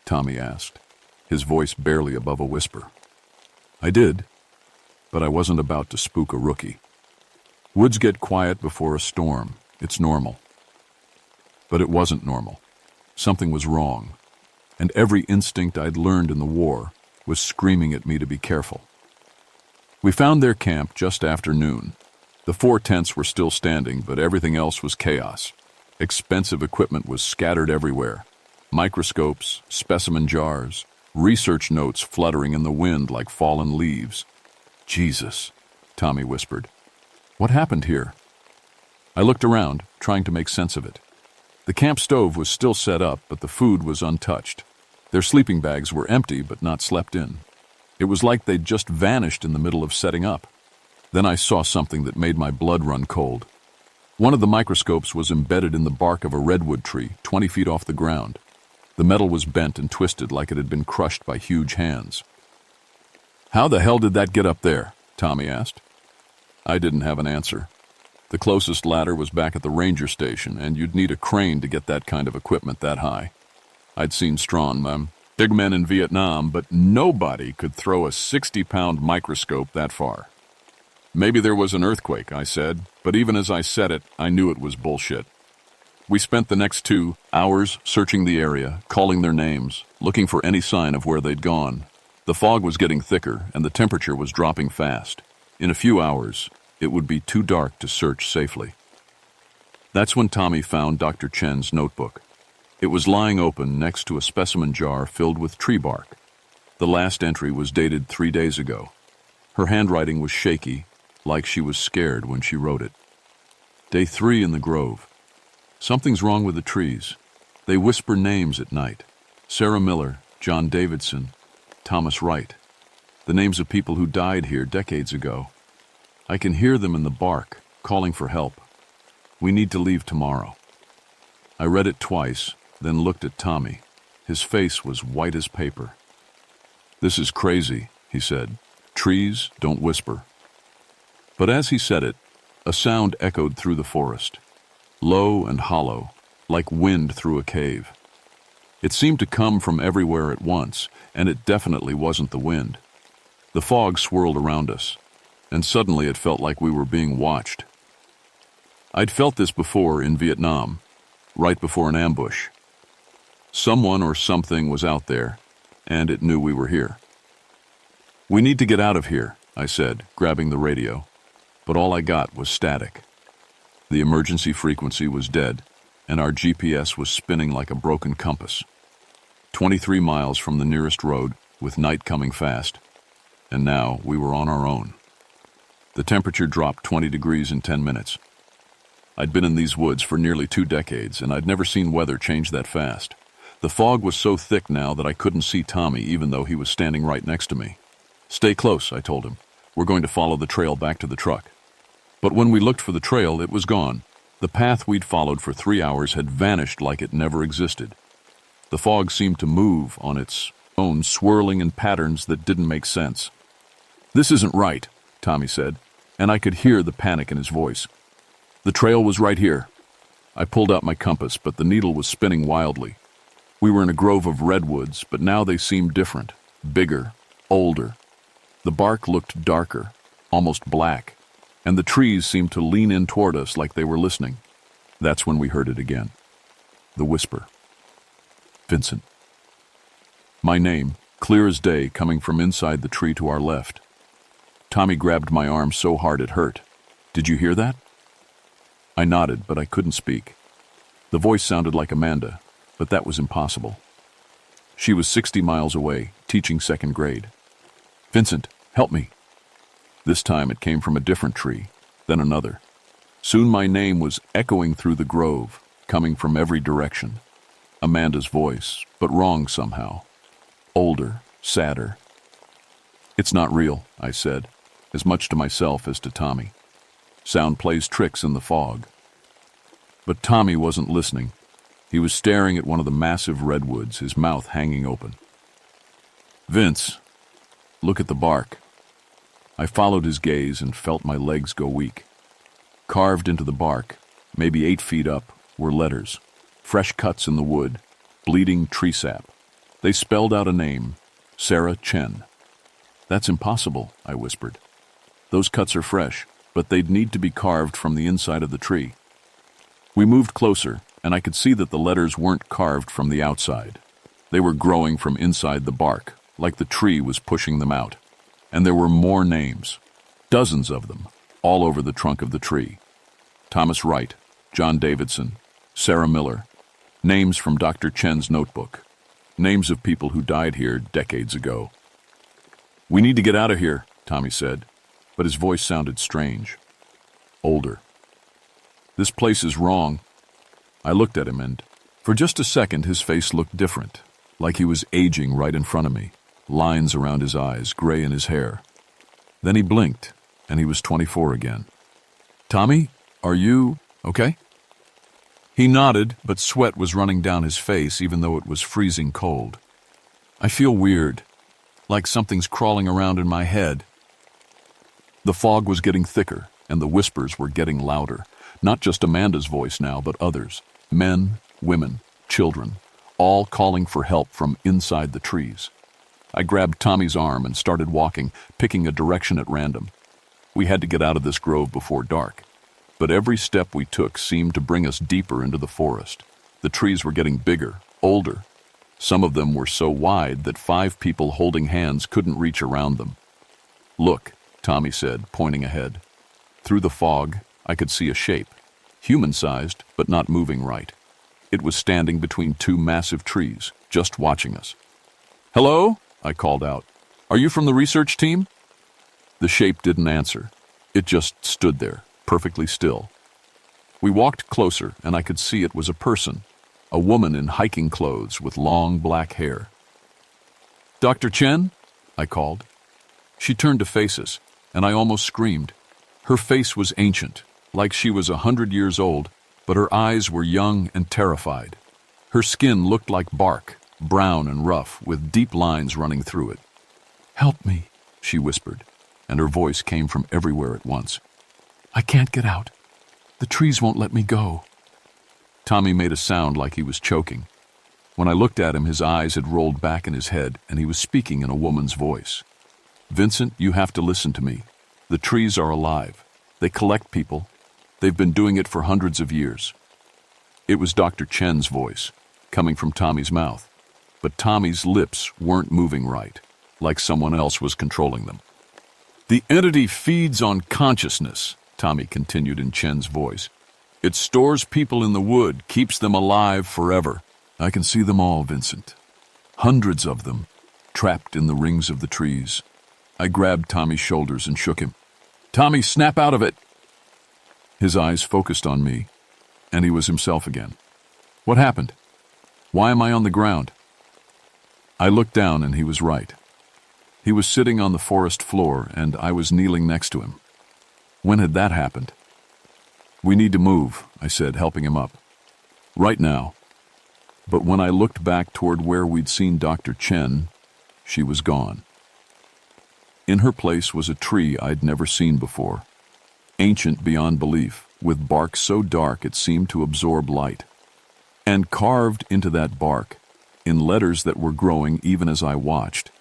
Tommy asked, his voice barely above a whisper. I did, but I wasn't about to spook a rookie. Woods get quiet before a storm. It's normal. But it wasn't normal. Something was wrong, and every instinct I'd learned in the war was screaming at me to be careful. We found their camp just after noon. The 4 tents were still standing, but everything else was chaos. Expensive equipment was scattered everywhere. Microscopes, specimen jars, research notes fluttering in the wind like fallen leaves. "Jesus," Tommy whispered. "What happened here?" I looked around, trying to make sense of it. The camp stove was still set up, but the food was untouched. Their sleeping bags were empty, but not slept in. It was like they'd just vanished in the middle of setting up. Then I saw something that made my blood run cold. One of the microscopes was embedded in the bark of a redwood tree, 20 feet off the ground. The metal was bent and twisted like it had been crushed by huge hands. "How the hell did that get up there?" Tommy asked. I didn't have an answer. The closest ladder was back at the ranger station, and you'd need a crane to get that kind of equipment that high. I'd seen big men in Vietnam, but nobody could throw a 60-pound microscope that far. "Maybe there was an earthquake," I said, but even as I said it, I knew it was bullshit. We spent the next 2 hours searching the area, calling their names, looking for any sign of where they'd gone. The fog was getting thicker, and the temperature was dropping fast. In a few hours, it would be too dark to search safely. That's when Tommy found Dr. Chen's notebook. It was lying open next to a specimen jar filled with tree bark. The last entry was dated 3 days ago. Her handwriting was shaky, like she was scared when she wrote it. Day 3 in the grove. Something's wrong with the trees. They whisper names at night. Sarah Miller, John Davidson, Thomas Wright. The names of people who died here decades ago. I can hear them in the bark, calling for help. We need to leave tomorrow. I read it twice, then looked at Tommy. His face was white as paper. "This is crazy," he said. "Trees don't whisper." But as he said it, a sound echoed through the forest. Low and hollow, like wind through a cave. It seemed to come from everywhere at once, and it definitely wasn't the wind. The fog swirled around us, and suddenly it felt like we were being watched. I'd felt this before in Vietnam, right before an ambush. Someone or something was out there, and it knew we were here. "We need to get out of here," I said, grabbing the radio, but all I got was static. The emergency frequency was dead, and our GPS was spinning like a broken compass. 23 miles from the nearest road, with night coming fast, and now we were on our own. The temperature dropped 20 degrees in 10 minutes. I'd been in these woods for nearly 2 decades, and I'd never seen weather change that fast. The fog was so thick now that I couldn't see Tommy, even though he was standing right next to me. "Stay close," I told him. "We're going to follow the trail back to the truck." But when we looked for the trail, it was gone. The path we'd followed for 3 hours had vanished like it never existed. The fog seemed to move on its own, swirling in patterns that didn't make sense. "This isn't right," Tommy said, and I could hear the panic in his voice. The trail was right here. I pulled out my compass, but the needle was spinning wildly. We were in a grove of redwoods, but now they seemed different, bigger, older. The bark looked darker, almost black, and the trees seemed to lean in toward us like they were listening. That's when we heard it again. The whisper. Vincent. My name, clear as day, coming from inside the tree to our left. Tommy grabbed my arm so hard it hurt. Did you hear that? I nodded, but I couldn't speak. The voice sounded like Amanda, but that was impossible. She was 60 miles away, teaching second grade. Vincent, help me. This time it came from a different tree, then another. Soon my name was echoing through the grove, coming from every direction. Amanda's voice, but wrong somehow. Older, sadder. It's not real, I said, as much to myself as to Tommy. Sound plays tricks in the fog. But Tommy wasn't listening. He was staring at one of the massive redwoods, his mouth hanging open. Vince, look at the bark. I followed his gaze and felt my legs go weak. Carved into the bark, maybe 8 feet up, were letters. Fresh cuts in the wood, bleeding tree sap. They spelled out a name, Sarah Chen. That's impossible, I whispered. Those cuts are fresh, but they'd need to be carved from the inside of the tree. We moved closer, and I could see that the letters weren't carved from the outside. They were growing from inside the bark, like the tree was pushing them out. And there were more names, dozens of them, all over the trunk of the tree. Thomas Wright, John Davidson, Sarah Miller. Names from Dr. Chen's notebook. Names of people who died here decades ago. We need to get out of here, Tommy said, but his voice sounded strange. Older. This place is wrong. I looked at him, and for just a second his face looked different, like he was aging right in front of me, lines around his eyes, gray in his hair. Then he blinked, and he was 24 again. Tommy, are you okay? He nodded, but sweat was running down his face even though it was freezing cold. I feel weird, like something's crawling around in my head. The fog was getting thicker, and the whispers were getting louder. Not just Amanda's voice now, but others. Men, women, children, all calling for help from inside the trees. I grabbed Tommy's arm and started walking, picking a direction at random. We had to get out of this grove before dark. But every step we took seemed to bring us deeper into the forest. The trees were getting bigger, older. Some of them were so wide that 5 people holding hands couldn't reach around them. Look, Tommy said, pointing ahead. Through the fog, I could see a shape, human-sized, but not moving right. It was standing between 2 massive trees, just watching us. Hello? I called out. Are you from the research team? The shape didn't answer. It just stood there, perfectly still. We walked closer, and I could see it was a person, a woman in hiking clothes with long black hair. Dr. Chen? I called. She turned to face us, and I almost screamed. Her face was ancient, like she was 100 years old, but her eyes were young and terrified. Her skin looked like bark, brown and rough, with deep lines running through it. Help me, she whispered, and her voice came from everywhere at once. I can't get out. The trees won't let me go. Tommy made a sound like he was choking. When I looked at him, his eyes had rolled back in his head, and he was speaking in a woman's voice. Vincent, you have to listen to me. The trees are alive. They collect people. They've been doing it for hundreds of years. It was Dr. Chen's voice, coming from Tommy's mouth. But Tommy's lips weren't moving right, like someone else was controlling them. The entity feeds on consciousness, Tommy continued in Chen's voice. It stores people in the wood, keeps them alive forever. I can see them all, Vincent. Hundreds of them, trapped in the rings of the trees. I grabbed Tommy's shoulders and shook him. Tommy, snap out of it! His eyes focused on me, and he was himself again. What happened? Why am I on the ground? I looked down, and he was right. He was sitting on the forest floor, and I was kneeling next to him. When had that happened? We need to move, I said, helping him up. Right now. But when I looked back toward where we'd seen Dr. Chen, she was gone. In her place was a tree I'd never seen before, ancient beyond belief, with bark so dark it seemed to absorb light. And carved into that bark, in letters that were growing even as I watched,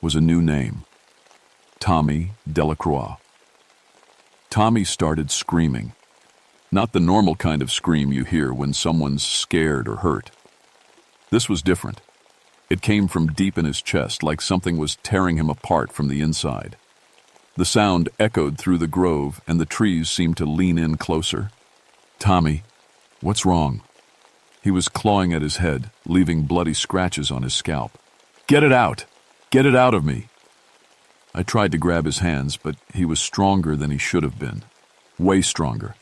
was a new name. Tommy Delacroix. Tommy started screaming. Not the normal kind of scream you hear when someone's scared or hurt. This was different. It came from deep in his chest, like something was tearing him apart from the inside. The sound echoed through the grove, and the trees seemed to lean in closer. "Tommy, what's wrong?" He was clawing at his head, leaving bloody scratches on his scalp. "Get it out! Get it out of me!" I tried to grab his hands, but he was stronger than he should have been. Way stronger.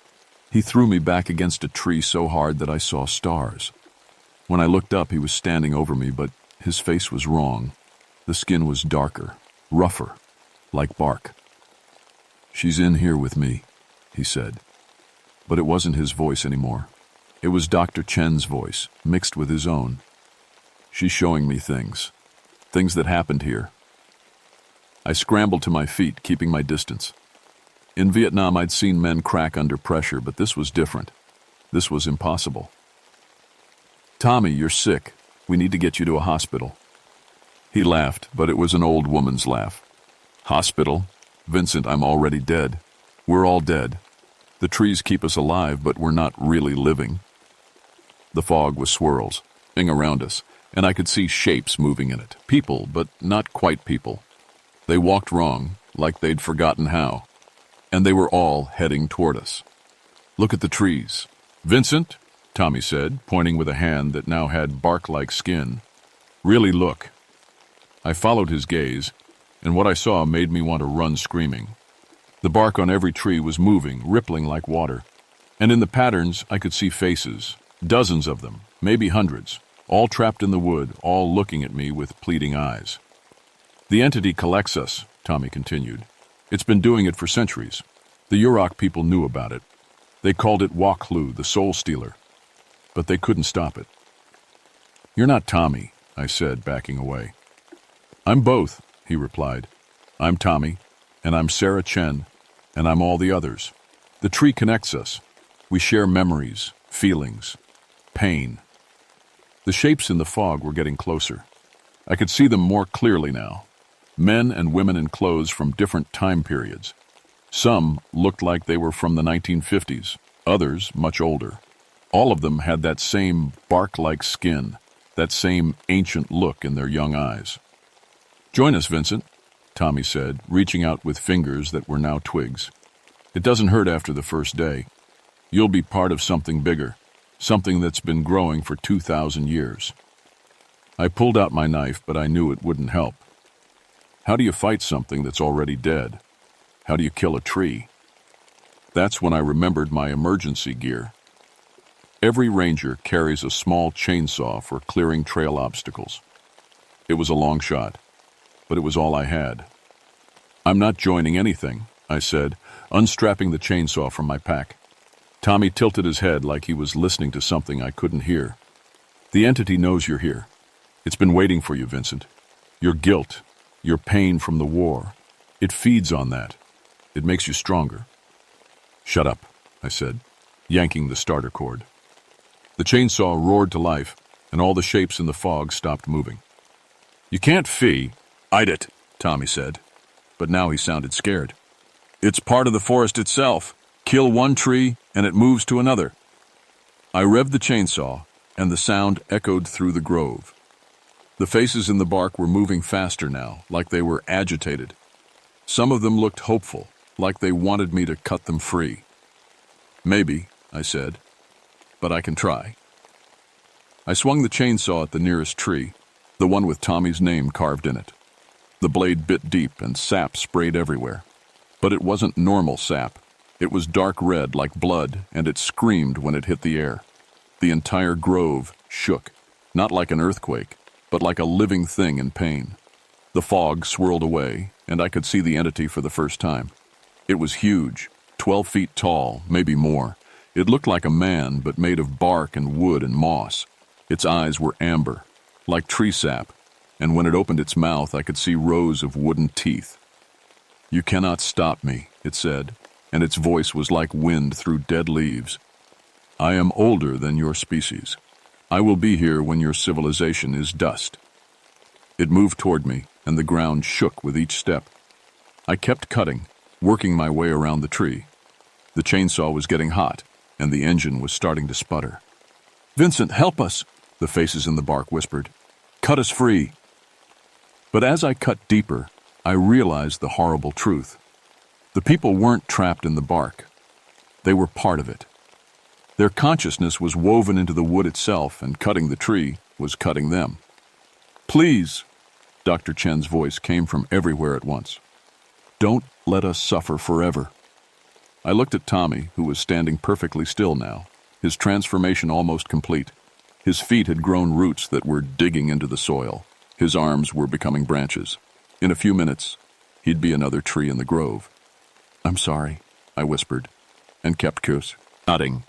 He threw me back against a tree so hard that I saw stars. When I looked up, he was standing over me, but his face was wrong. The skin was darker, rougher, like bark. "She's in here with me," he said. But it wasn't his voice anymore. It was Dr. Chen's voice, mixed with his own. "She's showing me things that happened here." I scrambled to my feet, keeping my distance. In Vietnam, I'd seen men crack under pressure, but this was different. This was impossible. "Tommy, you're sick. We need to get you to a hospital." He laughed, but it was an old woman's laugh. "Hospital? Vincent, I'm already dead. We're all dead. The trees keep us alive, but we're not really living." The fog was swirls, around us, and I could see shapes moving in it. People, but not quite people. They walked wrong, like they'd forgotten how. And they were all heading toward us. "Look at the trees." "Vincent," Tommy said, pointing with a hand that now had bark-like skin. "Really look." I followed his gaze, and what I saw made me want to run screaming. The bark on every tree was moving, rippling like water. And in the patterns, I could see faces, dozens of them, maybe hundreds, all trapped in the wood, all looking at me with pleading eyes. "The entity collects us," Tommy continued. "It's been doing it for centuries. The Yurok people knew about it. They called it Wok Lu, the Soul Stealer. But they couldn't stop it." "You're not Tommy," I said, backing away. "I'm both," he replied. "I'm Tommy, and I'm Sarah Chen, and I'm all the others. The tree connects us. We share memories, feelings, pain." The shapes in the fog were getting closer. I could see them more clearly now. Men and women in clothes from different time periods. Some looked like they were from the 1950s, others much older. All of them had that same bark-like skin, that same ancient look in their young eyes. "Join us, Vincent," Tommy said, reaching out with fingers that were now twigs. "It doesn't hurt after the first day. You'll be part of something bigger, something that's been growing for 2,000 years. I pulled out my knife, but I knew it wouldn't help. How do you fight something that's already dead? How do you kill a tree? That's when I remembered my emergency gear. Every ranger carries a small chainsaw for clearing trail obstacles. It was a long shot, but it was all I had. "I'm not joining anything," I said, unstrapping the chainsaw from my pack. Tommy tilted his head like he was listening to something I couldn't hear. "The entity knows you're here. It's been waiting for you, Vincent. Your guilt, your pain from the war, it feeds on that. It makes you stronger." "Shut up," I said, yanking the starter cord. The chainsaw roared to life, and all the shapes in the fog stopped moving. "You can't "I'd it," Tommy said, but now he sounded scared. "It's part of the forest itself. Kill one tree, and it moves to another." I revved the chainsaw, and the sound echoed through the grove. The faces in the bark were moving faster now, like they were agitated. Some of them looked hopeful, like they wanted me to cut them free. "Maybe," I said, "but I can try." I swung the chainsaw at the nearest tree, the one with Tommy's name carved in it. The blade bit deep and sap sprayed everywhere. But it wasn't normal sap. It was dark red like blood, and it screamed when it hit the air. The entire grove shook, not like an earthquake, but like a living thing in pain. The fog swirled away, and I could see the entity for the first time. It was huge, 12 feet tall, maybe more. It looked like a man, but made of bark and wood and moss. Its eyes were amber, like tree sap, and when it opened its mouth, I could see rows of wooden teeth. "You cannot stop me," it said, and its voice was like wind through dead leaves. "I am older than your species. I will be here when your civilization is dust." It moved toward me, and the ground shook with each step. I kept cutting, working my way around the tree. The chainsaw was getting hot, and the engine was starting to sputter. "Vincent, help us," the faces in the bark whispered. "Cut us free." But as I cut deeper, I realized the horrible truth. The people weren't trapped in the bark. They were part of it. Their consciousness was woven into the wood itself, and cutting the tree was cutting them. "Please," Dr. Chen's voice came from everywhere at once. "Don't let us suffer forever." I looked at Tommy, who was standing perfectly still now, his transformation almost complete. His feet had grown roots that were digging into the soil. His arms were becoming branches. In a few minutes, he'd be another tree in the grove. "I'm sorry," I whispered, and kept nodding.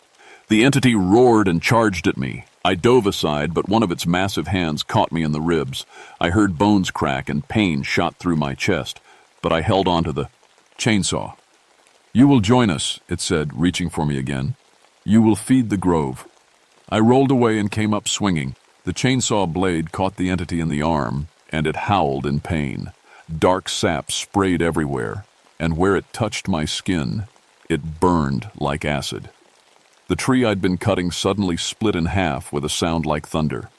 The entity roared and charged at me. I dove aside, but one of its massive hands caught me in the ribs. I heard bones crack and pain shot through my chest, but I held onto the chainsaw. "You will join us," it said, reaching for me again. "You will feed the grove." I rolled away and came up swinging. The chainsaw blade caught the entity in the arm, and it howled in pain. Dark sap sprayed everywhere, and where it touched my skin, it burned like acid. The tree I'd been cutting suddenly split in half with a sound like thunder.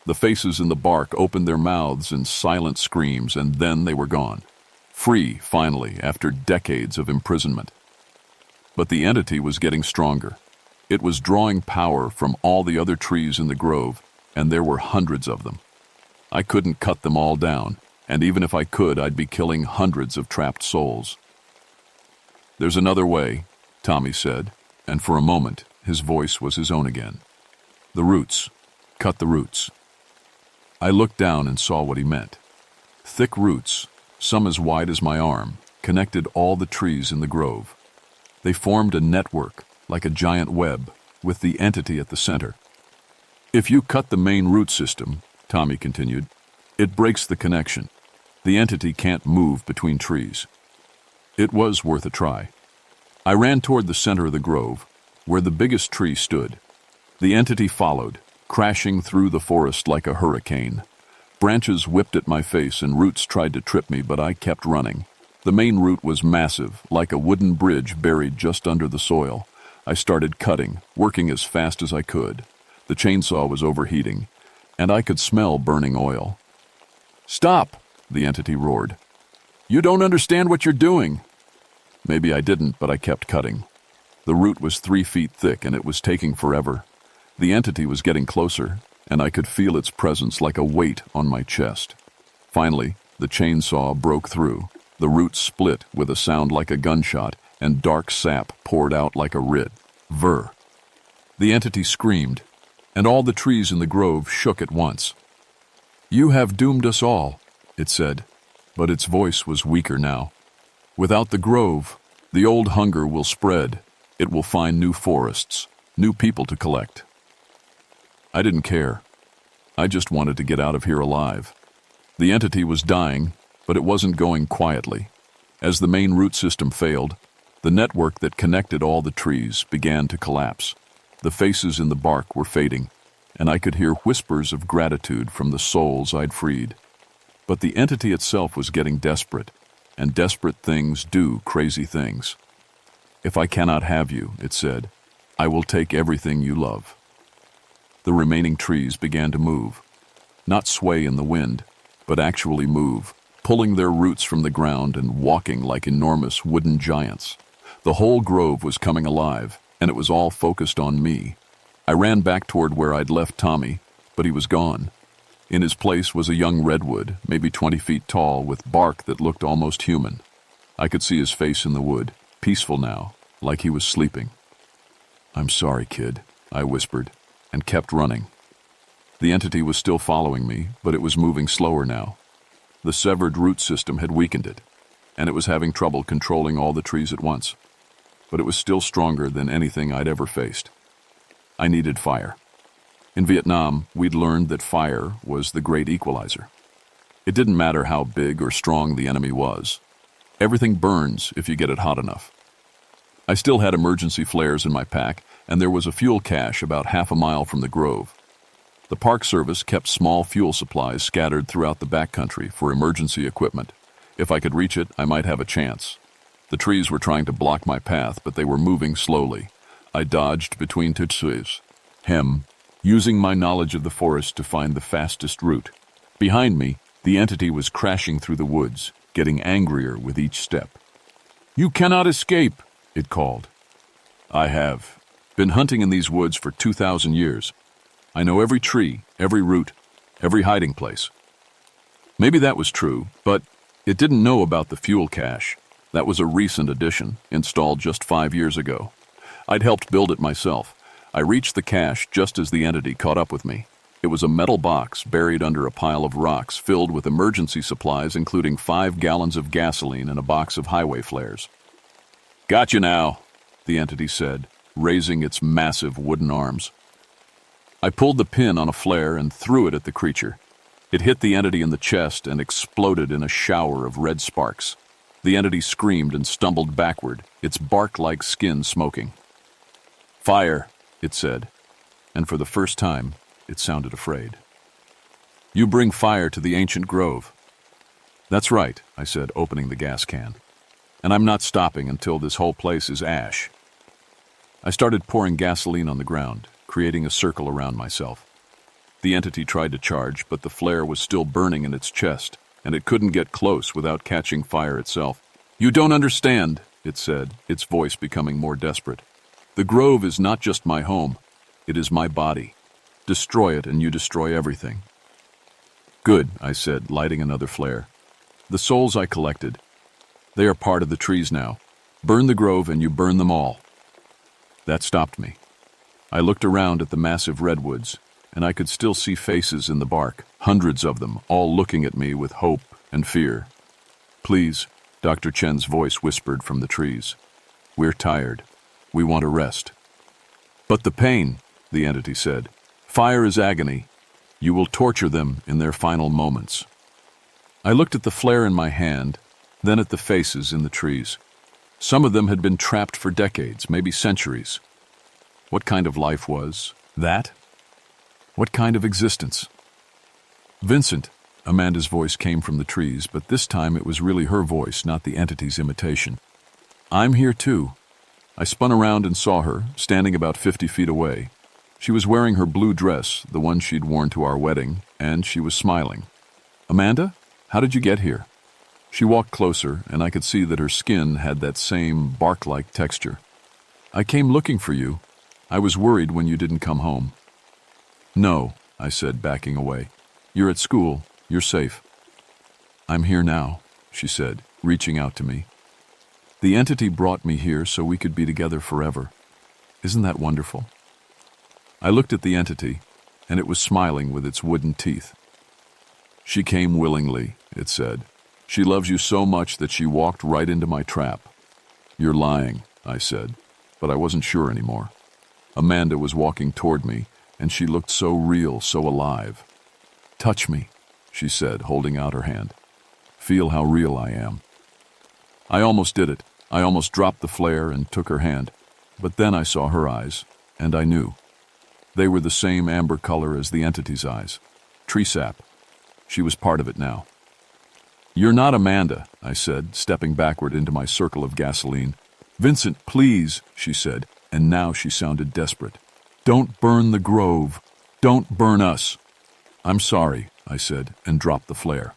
The faces in the bark opened their mouths in silent screams, and then they were gone. Free, finally, after decades of imprisonment. But the entity was getting stronger. It was drawing power from all the other trees in the grove, and there were hundreds of them. I couldn't cut them all down, and even if I could, I'd be killing hundreds of trapped souls. "There's another way," Tommy said, and for a moment, his voice was his own again. "The roots. Cut the roots." I looked down and saw what he meant. Thick roots, some as wide as my arm, connected all the trees in the grove. They formed a network, like a giant web, with the entity at the center. "If you cut the main root system," Tommy continued, "it breaks the connection. The entity can't move between trees." It was worth a try. I ran toward the center of the grove, where the biggest tree stood. The entity followed, crashing through the forest like a hurricane. Branches whipped at my face and roots tried to trip me, but I kept running. The main root was massive, like a wooden bridge buried just under the soil. I started cutting, working as fast as I could. The chainsaw was overheating, and I could smell burning oil. "Stop!" the entity roared. "You don't understand what you're doing." Maybe I didn't, but I kept cutting. The root was 3 feet thick, and it was taking forever. The entity was getting closer, and I could feel its presence like a weight on my chest. Finally, the chainsaw broke through. The root split with a sound like a gunshot, and dark sap poured out like a river. The entity screamed, and all the trees in the grove shook at once. "You have doomed us all," it said, but its voice was weaker now. "Without the grove, the old hunger will spread. It will find new forests, new people to collect." I didn't care. I just wanted to get out of here alive. The entity was dying, but it wasn't going quietly. As the main root system failed, the network that connected all the trees began to collapse. The faces in the bark were fading, and I could hear whispers of gratitude from the souls I'd freed. But the entity itself was getting desperate, and desperate things do crazy things. "If I cannot have you," it said, "I will take everything you love." The remaining trees began to move. Not sway in the wind, but actually move, pulling their roots from the ground and walking like enormous wooden giants. The whole grove was coming alive, and it was all focused on me. I ran back toward where I'd left Tommy, but he was gone. In his place was a young redwood, maybe 20 feet tall, with bark that looked almost human. I could see his face in the wood, peaceful now, like he was sleeping. "I'm sorry, kid," I whispered, and kept running. The entity was still following me, but it was moving slower now. The severed root system had weakened it, and it was having trouble controlling all the trees at once. But it was still stronger than anything I'd ever faced. I needed fire. In Vietnam, we'd learned that fire was the great equalizer. It didn't matter how big or strong the enemy was. Everything burns if you get it hot enough. I still had emergency flares in my pack, and there was a fuel cache about half a mile from the grove. The Park Service kept small fuel supplies scattered throughout the backcountry for emergency equipment. If I could reach it, I might have a chance. The trees were trying to block my path, but they were moving slowly. I dodged between two trees, using my knowledge of the forest to find the fastest route. Behind me, the entity was crashing through the woods, getting angrier with each step. "You cannot escape," it called. "I have been hunting in these woods for 2,000 years. I know every tree, every root, every hiding place." Maybe that was true, but it didn't know about the fuel cache. That was a recent addition, installed just 5 years ago. I'd helped build it myself. I reached the cache just as the entity caught up with me. It was a metal box buried under a pile of rocks filled with emergency supplies, including 5 gallons of gasoline and a box of highway flares. "Gotcha now," the entity said, raising its massive wooden arms. I pulled the pin on a flare and threw it at the creature. It hit the entity in the chest and exploded in a shower of red sparks. The entity screamed and stumbled backward, its bark-like skin smoking. "Fire," it said, and for the first time, it sounded afraid. "You bring fire to the ancient grove." "That's right," I said, opening the gas can. "And I'm not stopping until this whole place is ash." I started pouring gasoline on the ground, creating a circle around myself. The entity tried to charge, but the flare was still burning in its chest, and it couldn't get close without catching fire itself. "You don't understand," it said, its voice becoming more desperate. "The grove is not just my home. It is my body. Destroy it and you destroy everything." "Good," I said, lighting another flare. "The souls I collected, they are part of the trees now. Burn the grove and you burn them all." That stopped me. I looked around at the massive redwoods, and I could still see faces in the bark, hundreds of them, all looking at me with hope and fear. "Please," Dr. Chen's voice whispered from the trees. "We're tired. We want to rest." "But the pain," the entity said. "Fire is agony. You will torture them in their final moments." I looked at the flare in my hand, then at the faces in the trees. Some of them had been trapped for decades, maybe centuries. What kind of life was that? What kind of existence? "Vincent," Amanda's voice came from the trees, but this time it was really her voice, not the entity's imitation. "I'm here too." I spun around and saw her, standing about 50 feet away. She was wearing her blue dress, the one she'd worn to our wedding, and she was smiling. "Amanda, how did you get here?" She walked closer, and I could see that her skin had that same bark-like texture. "I came looking for you. I was worried when you didn't come home." "No," I said, backing away. "You're at school. You're safe." "I'm here now," she said, reaching out to me. "The entity brought me here so we could be together forever. Isn't that wonderful?" I looked at the entity, and it was smiling with its wooden teeth. "She came willingly," it said. "She loves you so much that she walked right into my trap." "You're lying," I said, but I wasn't sure anymore. Amanda was walking toward me, and she looked so real, so alive. "Touch me," she said, holding out her hand. "Feel how real I am." I almost did it. I almost dropped the flare and took her hand. But then I saw her eyes, and I knew. They were the same amber color as the entity's eyes. Tree sap. She was part of it now. "You're not Amanda," I said, stepping backward into my circle of gasoline. "Vincent, please," she said, and now she sounded desperate. "Don't burn the grove. Don't burn us." "I'm sorry," I said, and dropped the flare.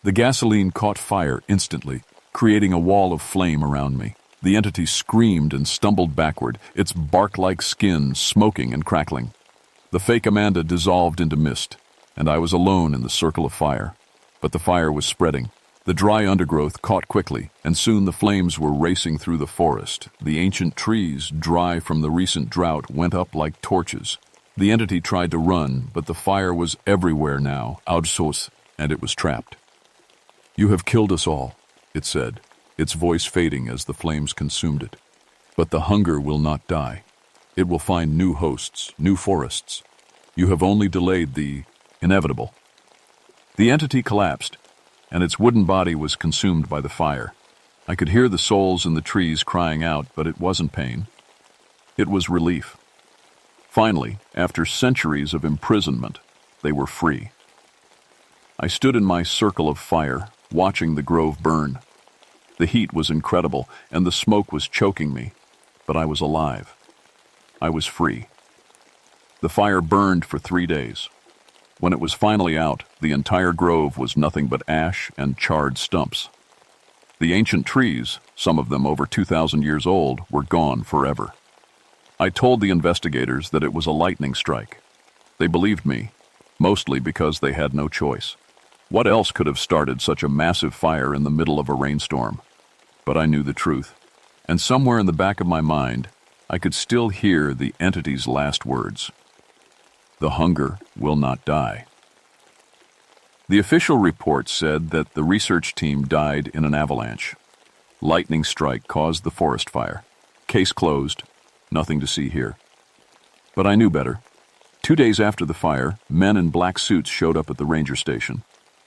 The gasoline caught fire instantly, creating a wall of flame around me. The entity screamed and stumbled backward, its bark-like skin smoking and crackling. The fake Amanda dissolved into mist, and I was alone in the circle of fire. But the fire was spreading. The dry undergrowth caught quickly, and soon the flames were racing through the forest. The ancient trees, dry from the recent drought, went up like torches. The entity tried to run, but the fire was everywhere now, outsourced, and it was trapped. "You have killed us all," it said, its voice fading as the flames consumed it. "But the hunger will not die. It will find new hosts, new forests. You have only delayed the inevitable." The entity collapsed, and its wooden body was consumed by the fire. I could hear the souls in the trees crying out, but it wasn't pain. It was relief. Finally, after centuries of imprisonment, they were free. I stood in my circle of fire, watching the grove burn. The heat was incredible, and the smoke was choking me, but I was alive. I was free. The fire burned for 3 days. When it was finally out, the entire grove was nothing but ash and charred stumps. The ancient trees, some of them over 2,000 years old, were gone forever. I told the investigators that it was a lightning strike. They believed me, mostly because they had no choice. What else could have started such a massive fire in the middle of a rainstorm? But I knew the truth, and somewhere in the back of my mind, I could still hear the entity's last words. The hunger will not die. The official report said that the research team died in an avalanche. Lightning strike caused the forest fire. Case closed. Nothing to see here. But I knew better. 2 days after the fire, men in black suits showed up at the ranger station.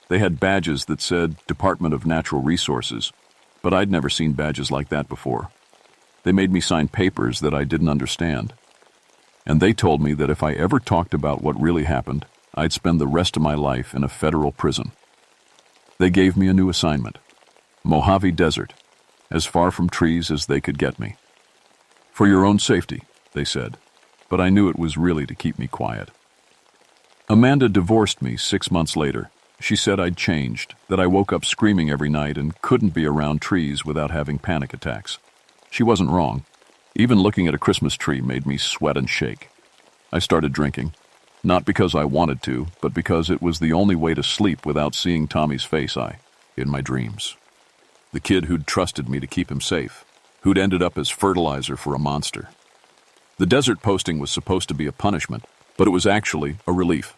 They had badges that said Department of Natural Resources, but I'd never seen badges like that before. They made me sign papers that I didn't understand. And they told me that if I ever talked about what really happened, I'd spend the rest of my life in a federal prison. They gave me a new assignment. Mojave Desert, as far from trees as they could get me. For your own safety, they said, but I knew it was really to keep me quiet. Amanda divorced me 6 months later. She said I'd changed, that I woke up screaming every night and couldn't be around trees without having panic attacks. She wasn't wrong. Even looking at a Christmas tree made me sweat and shake. I started drinking, not because I wanted to, but because it was the only way to sleep without seeing Tommy's face in my dreams. The kid who'd trusted me to keep him safe, who'd ended up as fertilizer for a monster. The desert posting was supposed to be a punishment, but it was actually a relief.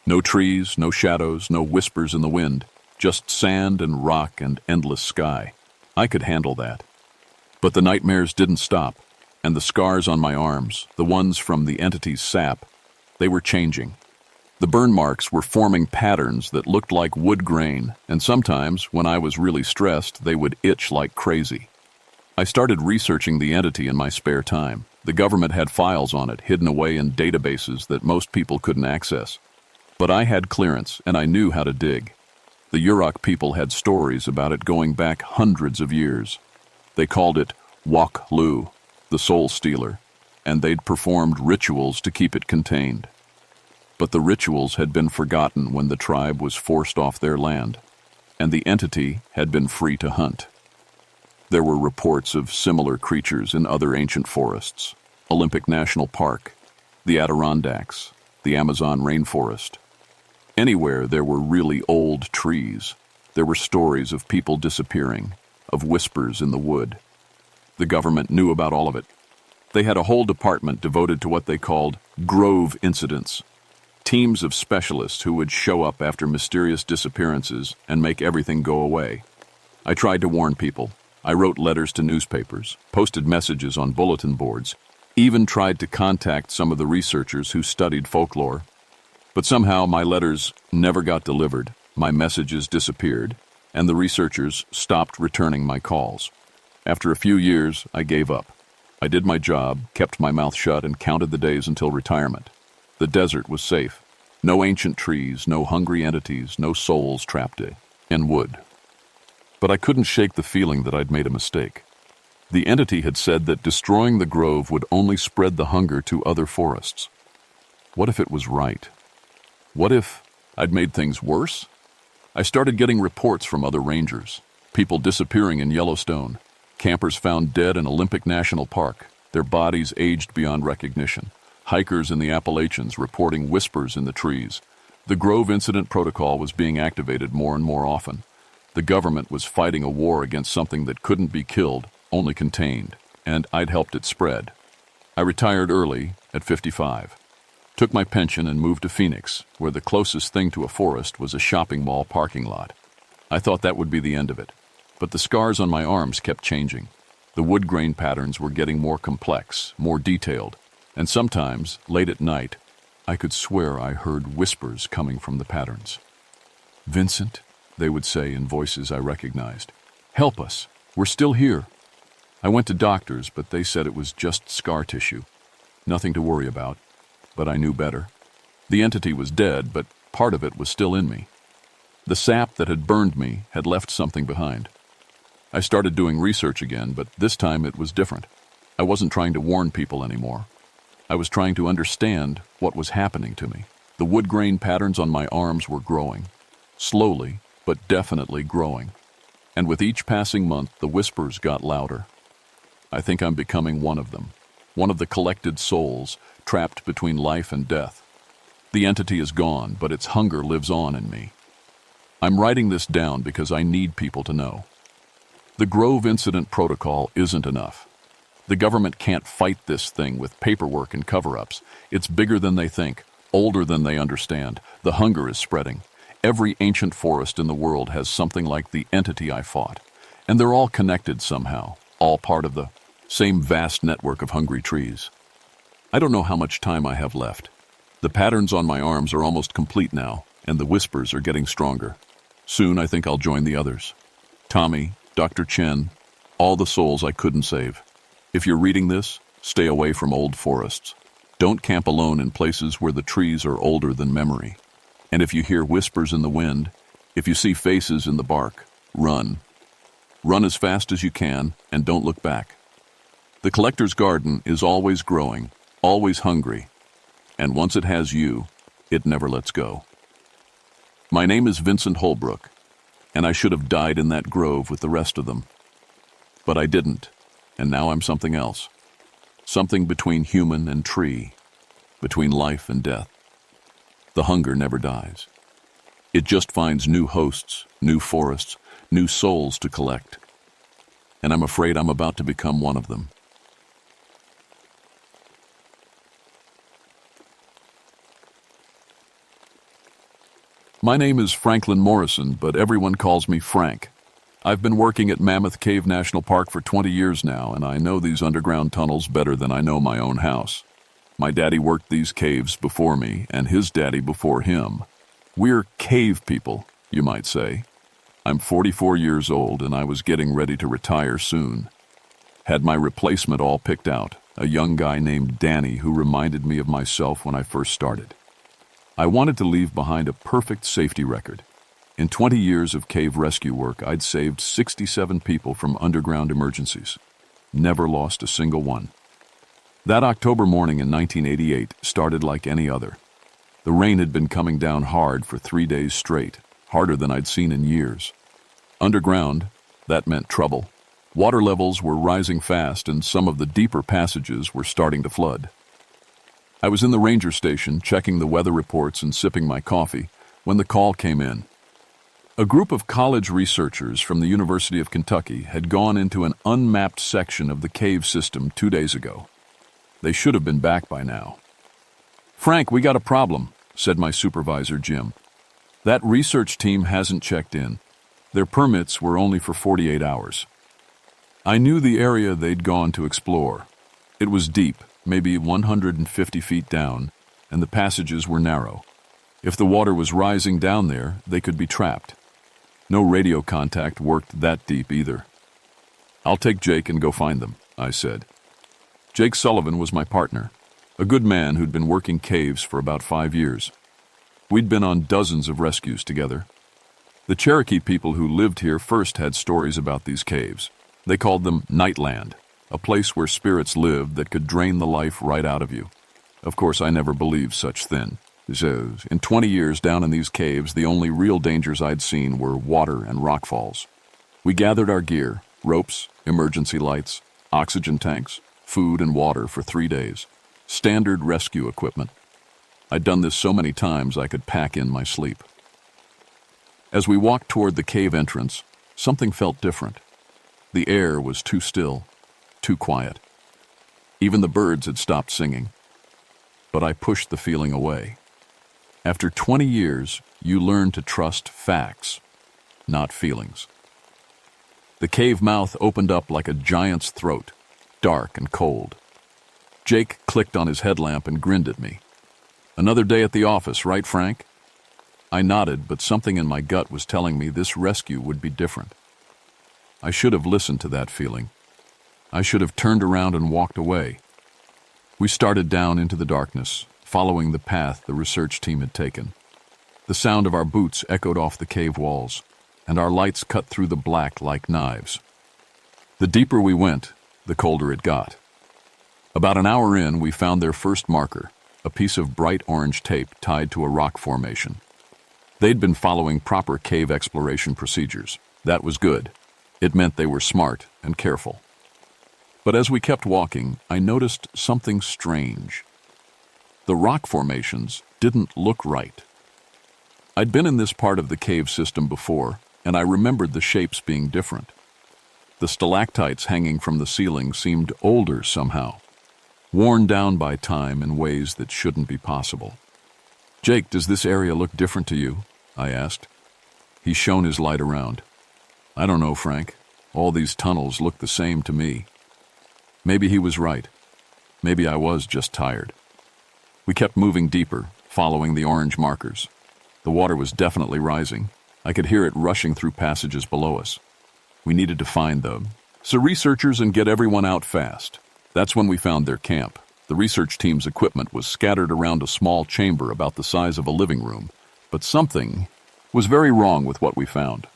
No trees, no shadows, no whispers in the wind, just sand and rock and endless sky. I could handle that. But the nightmares didn't stop, and the scars on my arms, the ones from the entity's sap, they were changing. The burn marks were forming patterns that looked like wood grain, and sometimes, when I was really stressed, they would itch like crazy. I started researching the entity in my spare time. The government had files on it hidden away in databases that most people couldn't access. But I had clearance, and I knew how to dig. The Yurok people had stories about it going back hundreds of years. They called it Wok Lu, the soul stealer, and they'd performed rituals to keep it contained. But the rituals had been forgotten when the tribe was forced off their land, and the entity had been free to hunt. There were reports of similar creatures in other ancient forests, Olympic National Park, the Adirondacks, the Amazon rainforest. Anywhere there were really old trees, there were stories of people disappearing, of whispers in the wood. The government knew about all of it. They had a whole department devoted to what they called grove incidents, teams of specialists who would show up after mysterious disappearances and make everything go away. I tried to warn people. I wrote letters to newspapers, posted messages on bulletin boards, even tried to contact some of the researchers who studied folklore. But somehow my letters never got delivered, my messages disappeared, and the researchers stopped returning my calls. After a few years, I gave up. I did my job, kept my mouth shut, and counted the days until retirement. The desert was safe. No ancient trees, no hungry entities, no souls trapped in wood. But I couldn't shake the feeling that I'd made a mistake. The entity had said that destroying the grove would only spread the hunger to other forests. What if it was right? What if I'd made things worse? I started getting reports from other rangers, people disappearing in Yellowstone, campers found dead in Olympic National Park, their bodies aged beyond recognition, hikers in the Appalachians reporting whispers in the trees. The Grove Incident Protocol was being activated more and more often. The government was fighting a war against something that couldn't be killed, only contained, and I'd helped it spread. I retired early, at 55. Took my pension and moved to Phoenix, where the closest thing to a forest was a shopping mall parking lot. I thought that would be the end of it, but the scars on my arms kept changing. The wood grain patterns were getting more complex, more detailed, and sometimes, late at night, I could swear I heard whispers coming from the patterns. "Vincent," they would say in voices I recognized. "Help us, we're still here." I went to doctors, but they said it was just scar tissue. Nothing to worry about. But I knew better. The entity was dead, but part of it was still in me. The sap that had burned me had left something behind. I started doing research again, but this time it was different. I wasn't trying to warn people anymore. I was trying to understand what was happening to me. The wood grain patterns on my arms were growing. Slowly, but definitely growing. And with each passing month, the whispers got louder. I think I'm becoming one of them. One of the collected souls, trapped between life and death. The entity is gone, but its hunger lives on in me. I'm writing this down because I need people to know. The Grove Incident Protocol isn't enough. The government can't fight this thing with paperwork and cover-ups. It's bigger than they think, older than they understand. The hunger is spreading. Every ancient forest in the world has something like the entity I fought. And they're all connected somehow, all part of the same vast network of hungry trees. I don't know how much time I have left. The patterns on my arms are almost complete now, and the whispers are getting stronger. Soon I think I'll join the others. Tommy, Dr. Chen, all the souls I couldn't save. If you're reading this, stay away from old forests. Don't camp alone in places where the trees are older than memory. And if you hear whispers in the wind, if you see faces in the bark, run. Run as fast as you can, and don't look back. The collector's garden is always growing, always hungry, and once it has you, it never lets go. My name is Vincent Holbrook, and I should have died in that grove with the rest of them. But I didn't, and now I'm something else. Something between human and tree, between life and death. The hunger never dies. It just finds new hosts, new forests, new souls to collect. And I'm afraid I'm about to become one of them. My name is Franklin Morrison, but everyone calls me Frank. I've been working at Mammoth Cave National Park for 20 years now, and I know these underground tunnels better than I know my own house. My daddy worked these caves before me, and his daddy before him. We're cave people, you might say. I'm 44 years old, and I was getting ready to retire soon. Had my replacement all picked out, a young guy named Danny who reminded me of myself when I first started. I wanted to leave behind a perfect safety record. In 20 years of cave rescue work, I'd saved 67 people from underground emergencies. Never lost a single one. That October morning in 1988 started like any other. The rain had been coming down hard for 3 days straight, harder than I'd seen in years. Underground, that meant trouble. Water levels were rising fast, and some of the deeper passages were starting to flood. I was in the ranger station checking the weather reports and sipping my coffee when the call came in. A group of college researchers from the University of Kentucky had gone into an unmapped section of the cave system 2 days ago. They should have been back by now. "Frank, we got a problem," said my supervisor, Jim. "That research team hasn't checked in. Their permits were only for 48 hours. I knew the area they'd gone to explore. It was deep, maybe 150 feet down, and the passages were narrow. If the water was rising down there, they could be trapped. No radio contact worked that deep either. "I'll take Jake and go find them," I said. Jake Sullivan was my partner, a good man who'd been working caves for about 5 years. We'd been on dozens of rescues together. The Cherokee people who lived here first had stories about these caves. They called them Nightland, a place where spirits lived that could drain the life right out of you. Of course, I never believed such thing. In 20 years down in these caves, the only real dangers I'd seen were water and rockfalls. We gathered our gear, ropes, emergency lights, oxygen tanks, food and water for 3 days. Standard rescue equipment. I'd done this so many times I could pack in my sleep. As we walked toward the cave entrance, something felt different. The air was too still, too quiet. Even the birds had stopped singing. But I pushed the feeling away. After 20 years, you learn to trust facts, not feelings. The cave mouth opened up like a giant's throat, dark and cold. Jake clicked on his headlamp and grinned at me. "Another day at the office, right, Frank?" I nodded, but something in my gut was telling me this rescue would be different. I should have listened to that feeling. I should have turned around and walked away. We started down into the darkness, following the path the research team had taken. The sound of our boots echoed off the cave walls, and our lights cut through the black like knives. The deeper we went, the colder it got. About an hour in, we found their first marker, a piece of bright orange tape tied to a rock formation. They'd been following proper cave exploration procedures. That was good. It meant they were smart and careful. But as we kept walking, I noticed something strange. The rock formations didn't look right. I'd been in this part of the cave system before, and I remembered the shapes being different. The stalactites hanging from the ceiling seemed older somehow, worn down by time in ways that shouldn't be possible. "Jake, does this area look different to you?" I asked. He shone his light around. "I don't know, Frank. All these tunnels look the same to me." Maybe he was right. Maybe I was just tired. We kept moving deeper, following the orange markers. The water was definitely rising. I could hear it rushing through passages below us. We needed to find them. So researchers and get everyone out fast. That's when we found their camp. The research team's equipment was scattered around a small chamber about the size of a living room. But something was very wrong with what we found.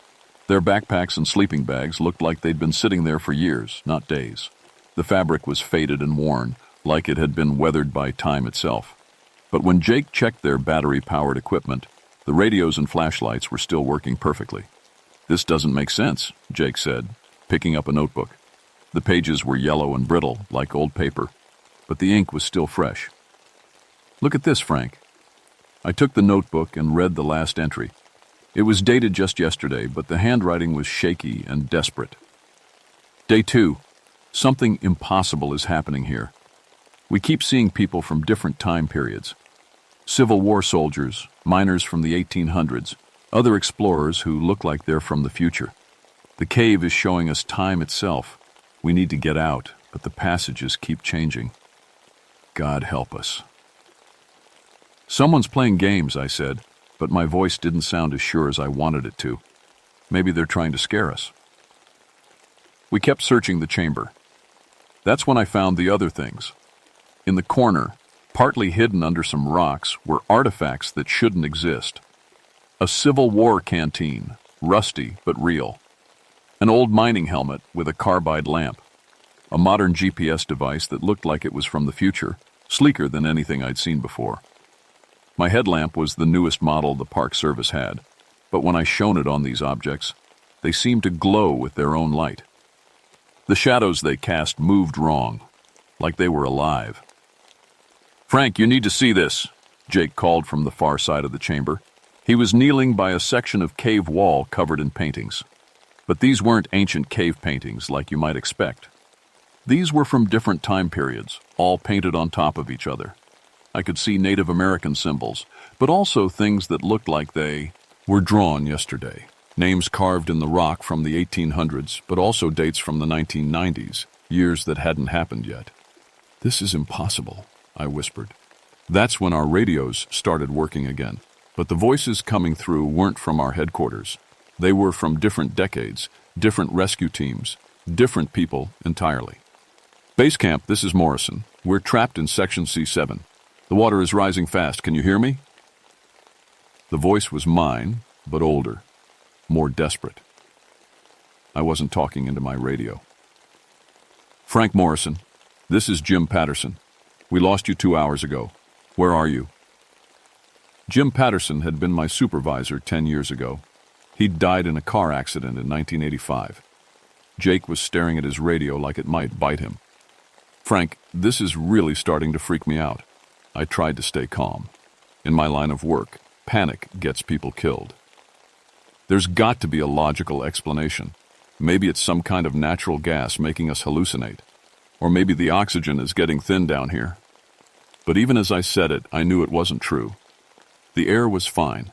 Their backpacks and sleeping bags looked like they'd been sitting there for years, not days. The fabric was faded and worn, like it had been weathered by time itself. But when Jake checked their battery-powered equipment, the radios and flashlights were still working perfectly. "This doesn't make sense," Jake said, picking up a notebook. The pages were yellow and brittle, like old paper, but the ink was still fresh. "Look at this, Frank." I took the notebook and read the last entry. It was dated just yesterday, but the handwriting was shaky and desperate. "Day 2. Something impossible is happening here. We keep seeing people from different time periods. Civil War soldiers, miners from the 1800s, other explorers who look like they're from the future. The cave is showing us time itself. We need to get out, but the passages keep changing. God help us." "Someone's playing games," I said, but my voice didn't sound as sure as I wanted it to. Maybe they're trying to scare us. We kept searching the chamber. That's when I found the other things. In the corner, partly hidden under some rocks, were artifacts that shouldn't exist. A Civil War canteen, rusty but real. An old mining helmet with a carbide lamp. A modern GPS device that looked like it was from the future, sleeker than anything I'd seen before. My headlamp was the newest model the Park Service had, but when I shone it on these objects, they seemed to glow with their own light. The shadows they cast moved wrong, like they were alive. "Frank, you need to see this," Jake called from the far side of the chamber. He was kneeling by a section of cave wall covered in paintings. But these weren't ancient cave paintings like you might expect. These were from different time periods, all painted on top of each other. I could see Native American symbols, but also things that looked like they were drawn yesterday. Names carved in the rock from the 1800s, but also dates from the 1990s, years that hadn't happened yet. "This is impossible," I whispered. That's when our radios started working again. But the voices coming through weren't from our headquarters. They were from different decades, different rescue teams, different people entirely. "Base camp, this is Morrison. We're trapped in Section C7. The water is rising fast. Can you hear me?" The voice was mine, but older, more desperate. I wasn't talking into my radio. "Frank Morrison, this is Jim Patterson. We lost you 2 hours ago. Where are you?" Jim Patterson had been my supervisor 10 years ago. He'd died in a car accident in 1985. Jake was staring at his radio like it might bite him. "Frank, this is really starting to freak me out." I tried to stay calm. In my line of work, panic gets people killed. "There's got to be a logical explanation. Maybe it's some kind of natural gas making us hallucinate. Or maybe the oxygen is getting thin down here." But even as I said it, I knew it wasn't true. The air was fine.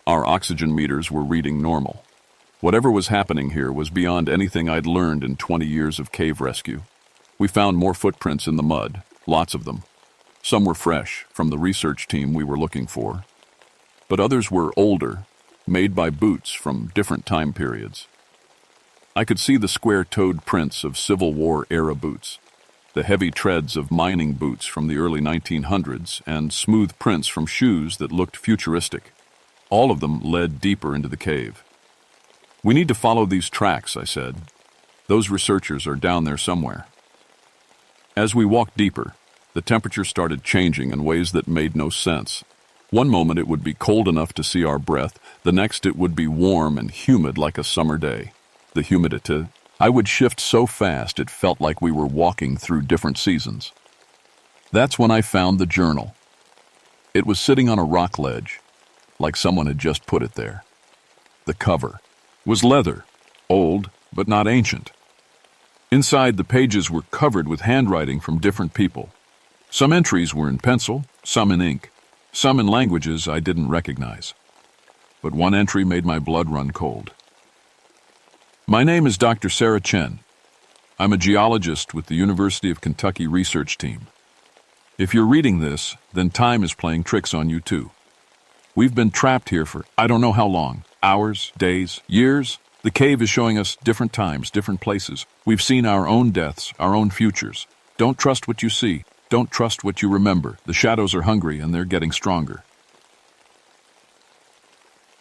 Our oxygen meters were reading normal. Whatever was happening here was beyond anything I'd learned in 20 years of cave rescue. We found more footprints in the mud, lots of them. Some were fresh, from the research team we were looking for. But others were older, made by boots from different time periods. I could see the square-toed prints of Civil War-era boots, the heavy treads of mining boots from the early 1900s, and smooth prints from shoes that looked futuristic. All of them led deeper into the cave. "We need to follow these tracks," I said. "Those researchers are down there somewhere." As we walked deeper, the temperature started changing in ways that made no sense. One moment it would be cold enough to see our breath, the next it would be warm and humid like a summer day. The humidity, I would shift so fast it felt like we were walking through different seasons. That's when I found the journal. It was sitting on a rock ledge, like someone had just put it there. The cover was leather, old but not ancient. Inside, the pages were covered with handwriting from different people. Some entries were in pencil, some in ink, some in languages I didn't recognize. But one entry made my blood run cold. "My name is Dr. Sarah Chen. I'm a geologist with the University of Kentucky research team. If you're reading this, then time is playing tricks on you too. We've been trapped here for I don't know how long, hours, days, years. The cave is showing us different times, different places. We've seen our own deaths, our own futures. Don't trust what you see. Don't trust what you remember. The shadows are hungry and they're getting stronger."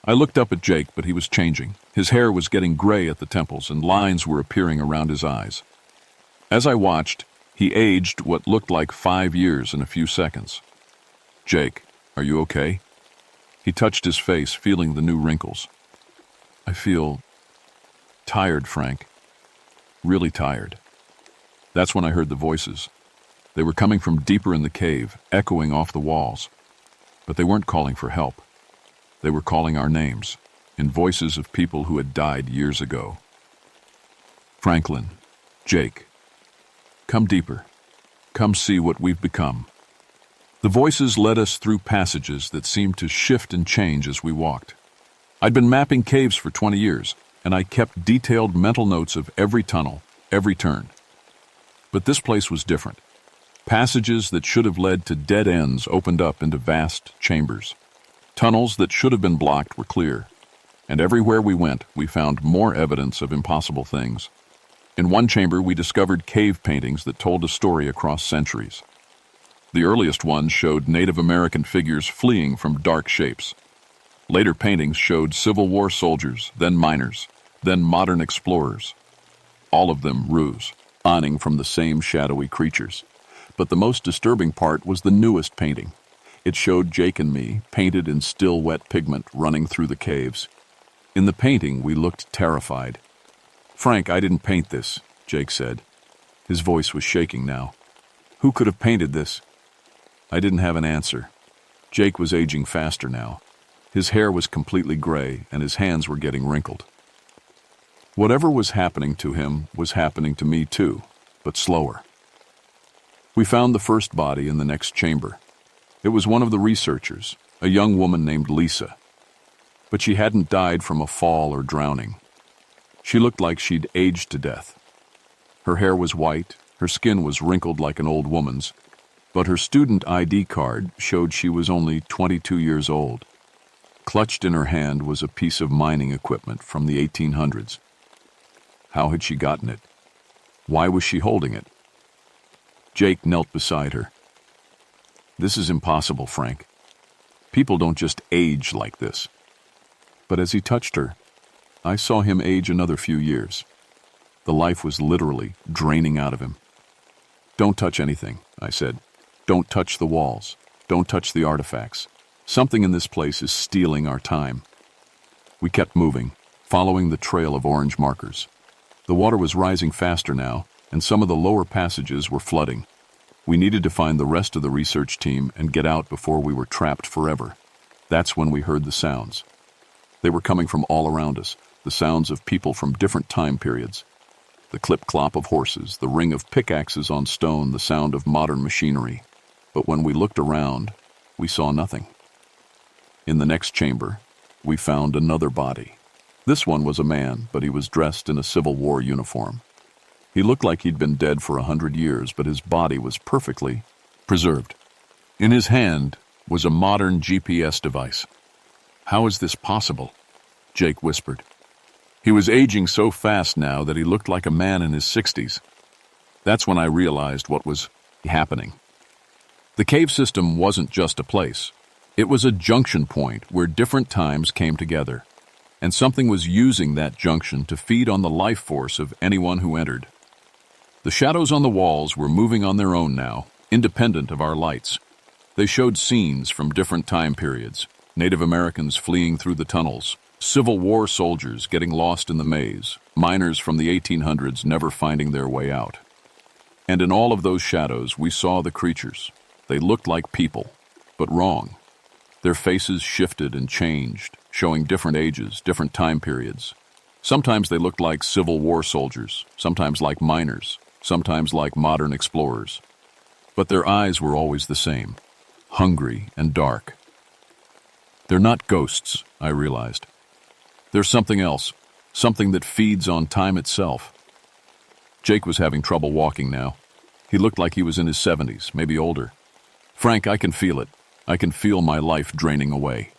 I looked up at Jake, but he was changing. His hair was getting gray at the temples and lines were appearing around his eyes. As I watched, he aged what looked like 5 years in a few seconds. "Jake, are you okay?" He touched his face, feeling the new wrinkles. "I feel tired, Frank. Really tired." That's when I heard the voices. They were coming from deeper in the cave, echoing off the walls. But they weren't calling for help. They were calling our names, in voices of people who had died years ago. "Franklin, Jake, come deeper. Come see what we've become." The voices led us through passages that seemed to shift and change as we walked. I'd been mapping caves for 20 years, and I kept detailed mental notes of every tunnel, every turn. But this place was different. Passages that should have led to dead ends opened up into vast chambers. Tunnels that should have been blocked were clear. And everywhere we went, we found more evidence of impossible things. In one chamber, we discovered cave paintings that told a story across centuries. The earliest ones showed Native American figures fleeing from dark shapes. Later paintings showed Civil War soldiers, then miners, then modern explorers. All of them ruse, awning from the same shadowy creatures. But the most disturbing part was the newest painting. It showed Jake and me, painted in still wet pigment, running through the caves. In the painting, we looked terrified. "Frank, I didn't paint this," Jake said. His voice was shaking now. "Who could have painted this?" I didn't have an answer. Jake was aging faster now. His hair was completely gray, and his hands were getting wrinkled. Whatever was happening to him was happening to me too, but slower. We found the first body in the next chamber. It was one of the researchers, a young woman named Lisa. But she hadn't died from a fall or drowning. She looked like she'd aged to death. Her hair was white, her skin was wrinkled like an old woman's, but her student ID card showed she was only 22 years old. Clutched in her hand was a piece of mining equipment from the 1800s. How had she gotten it? Why was she holding it? Jake knelt beside her. "This is impossible, Frank. People don't just age like this." But as he touched her, I saw him age another few years. The life was literally draining out of him. "Don't touch anything," I said. "Don't touch the walls. Don't touch the artifacts. Something in this place is stealing our time." We kept moving, following the trail of orange markers. The water was rising faster now, and some of the lower passages were flooding. We needed to find the rest of the research team and get out before we were trapped forever. That's when we heard the sounds. They were coming from all around us, the sounds of people from different time periods. The clip-clop of horses, the ring of pickaxes on stone, the sound of modern machinery. But when we looked around, we saw nothing. In the next chamber, we found another body. This one was a man, but he was dressed in a Civil War uniform. He looked like he'd been dead for 100 years, but his body was perfectly preserved. In his hand was a modern GPS device. "How is this possible?" Jake whispered. He was aging so fast now that he looked like a man in his 60s. That's when I realized what was happening. The cave system wasn't just a place. It was a junction point where different times came together, and something was using that junction to feed on the life force of anyone who entered. The shadows on the walls were moving on their own now, independent of our lights. They showed scenes from different time periods: Native Americans fleeing through the tunnels, Civil War soldiers getting lost in the maze, miners from the 1800s never finding their way out. And in all of those shadows, we saw the creatures. They looked like people, but wrong. Their faces shifted and changed, showing different ages, different time periods. Sometimes they looked like Civil War soldiers, sometimes like miners, sometimes like modern explorers. But their eyes were always the same, hungry and dark. They're not ghosts, I realized. They're something else, something that feeds on time itself. Jake was having trouble walking now. He looked like he was in his 70s, maybe older. Frank, I can feel it. I can feel my life draining away.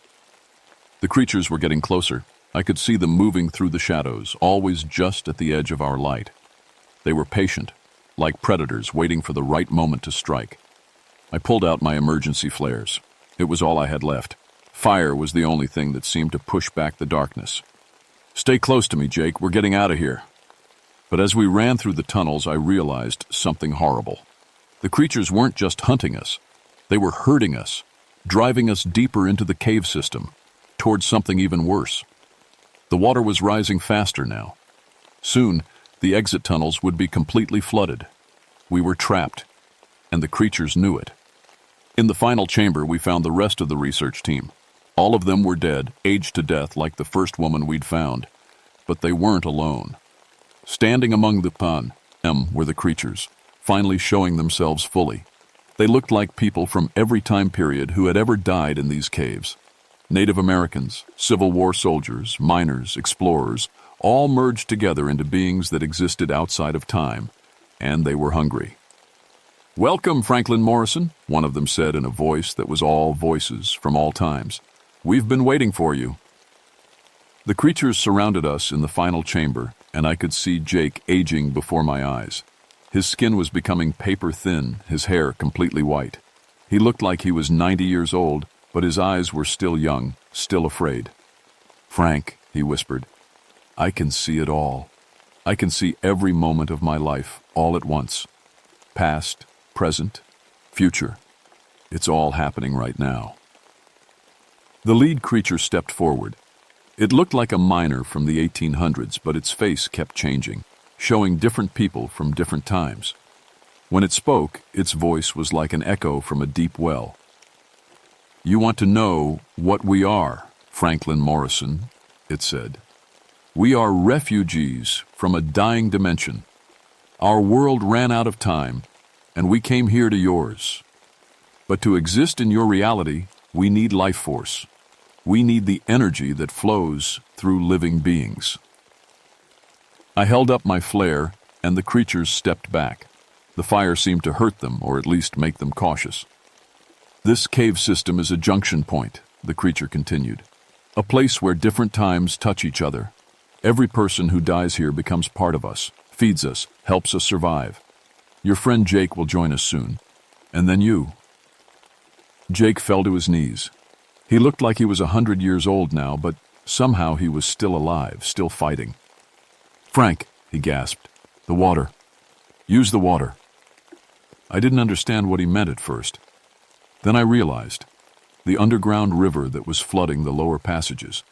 The creatures were getting closer. I could see them moving through the shadows, always just at the edge of our light. They were patient, like predators waiting for the right moment to strike. I pulled out my emergency flares. It was all I had left. Fire was the only thing that seemed to push back the darkness. "Stay close to me, Jake. We're getting out of here." But as we ran through the tunnels, I realized something horrible. The creatures weren't just hunting us. They were hurting us, driving us deeper into the cave system, towards something even worse. The water was rising faster now. Soon, the exit tunnels would be completely flooded. We were trapped, and the creatures knew it. In the final chamber, we found the rest of the research team. All of them were dead, aged to death like the first woman we'd found. But they weren't alone. Standing among the pan were the creatures, finally showing themselves fully. They looked like people from every time period who had ever died in these caves. Native Americans, Civil War soldiers, miners, explorers, all merged together into beings that existed outside of time, and they were hungry. "Welcome, Franklin Morrison," one of them said in a voice that was all voices from all times. "We've been waiting for you." The creatures surrounded us in the final chamber, and I could see Jake aging before my eyes. His skin was becoming paper thin, his hair completely white. He looked like he was 90 years old, but his eyes were still young, still afraid. "Frank," he whispered, "I can see it all. I can see every moment of my life, all at once. Past, present, future. It's all happening right now." The lead creature stepped forward. It looked like a miner from the 1800s, but its face kept changing, showing different people from different times. When it spoke, its voice was like an echo from a deep well. "You want to know what we are, Franklin Morrison," it said. "We are refugees from a dying dimension. Our world ran out of time, and we came here to yours. But to exist in your reality, we need life force. We need the energy that flows through living beings." I held up my flare, and the creatures stepped back. The fire seemed to hurt them, or at least make them cautious. "This cave system is a junction point," the creature continued. "A place where different times touch each other. Every person who dies here becomes part of us, feeds us, helps us survive. Your friend Jake will join us soon. And then you." Jake fell to his knees. He looked like he was 100 years old now, but somehow he was still alive, still fighting. "Frank," he gasped, "the water. Use the water." I didn't understand what he meant at first. Then I realized the underground river that was flooding the lower passages.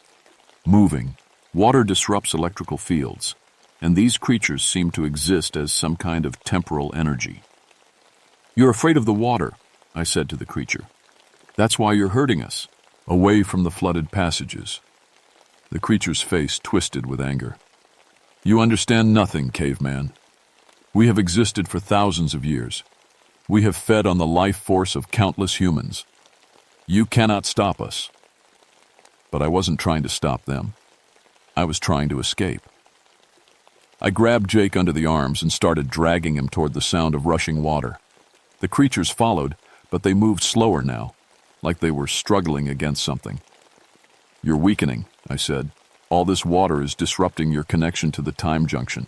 Moving, water disrupts electrical fields, and these creatures seem to exist as some kind of temporal energy. "You're afraid of the water," I said to the creature. "That's why you're hurting us, away from the flooded passages." The creature's face twisted with anger. "You understand nothing, caveman. We have existed for thousands of years. We have fed on the life force of countless humans. You cannot stop us." But I wasn't trying to stop them. I was trying to escape. I grabbed Jake under the arms and started dragging him toward the sound of rushing water. The creatures followed, but they moved slower now, like they were struggling against something. "You're weakening," I said. "All this water is disrupting your connection to the time junction."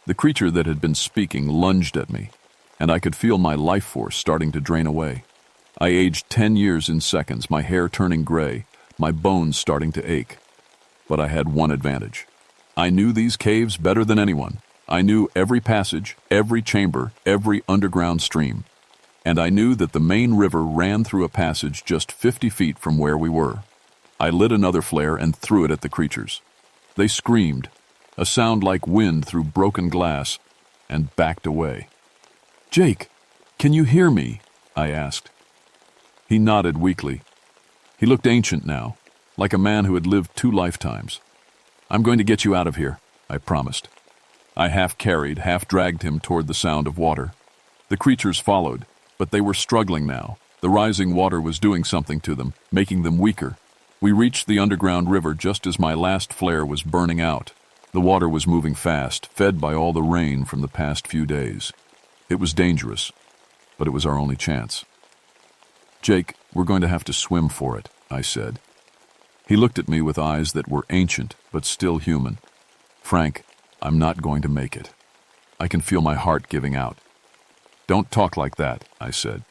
The creature that had been speaking lunged at me, and I could feel my life force starting to drain away. I aged 10 years in seconds, my hair turning gray, my bones starting to ache. But I had one advantage. I knew these caves better than anyone. I knew every passage, every chamber, every underground stream. And I knew that the main river ran through a passage just 50 feet from where we were. I lit another flare and threw it at the creatures. They screamed, a sound like wind through broken glass, and backed away. "Jake, can you hear me?" I asked. He nodded weakly. He looked ancient now, like a man who had lived 2 lifetimes. "I'm going to get you out of here," I promised. I half carried, half dragged him toward the sound of water. The creatures followed, but they were struggling now. The rising water was doing something to them, making them weaker. We reached the underground river just as my last flare was burning out. The water was moving fast, fed by all the rain from the past few days. It was dangerous, but it was our only chance. "Jake, we're going to have to swim for it," I said. He looked at me with eyes that were ancient but still human. "Frank, I'm not going to make it. I can feel my heart giving out." "Don't talk like that," I said.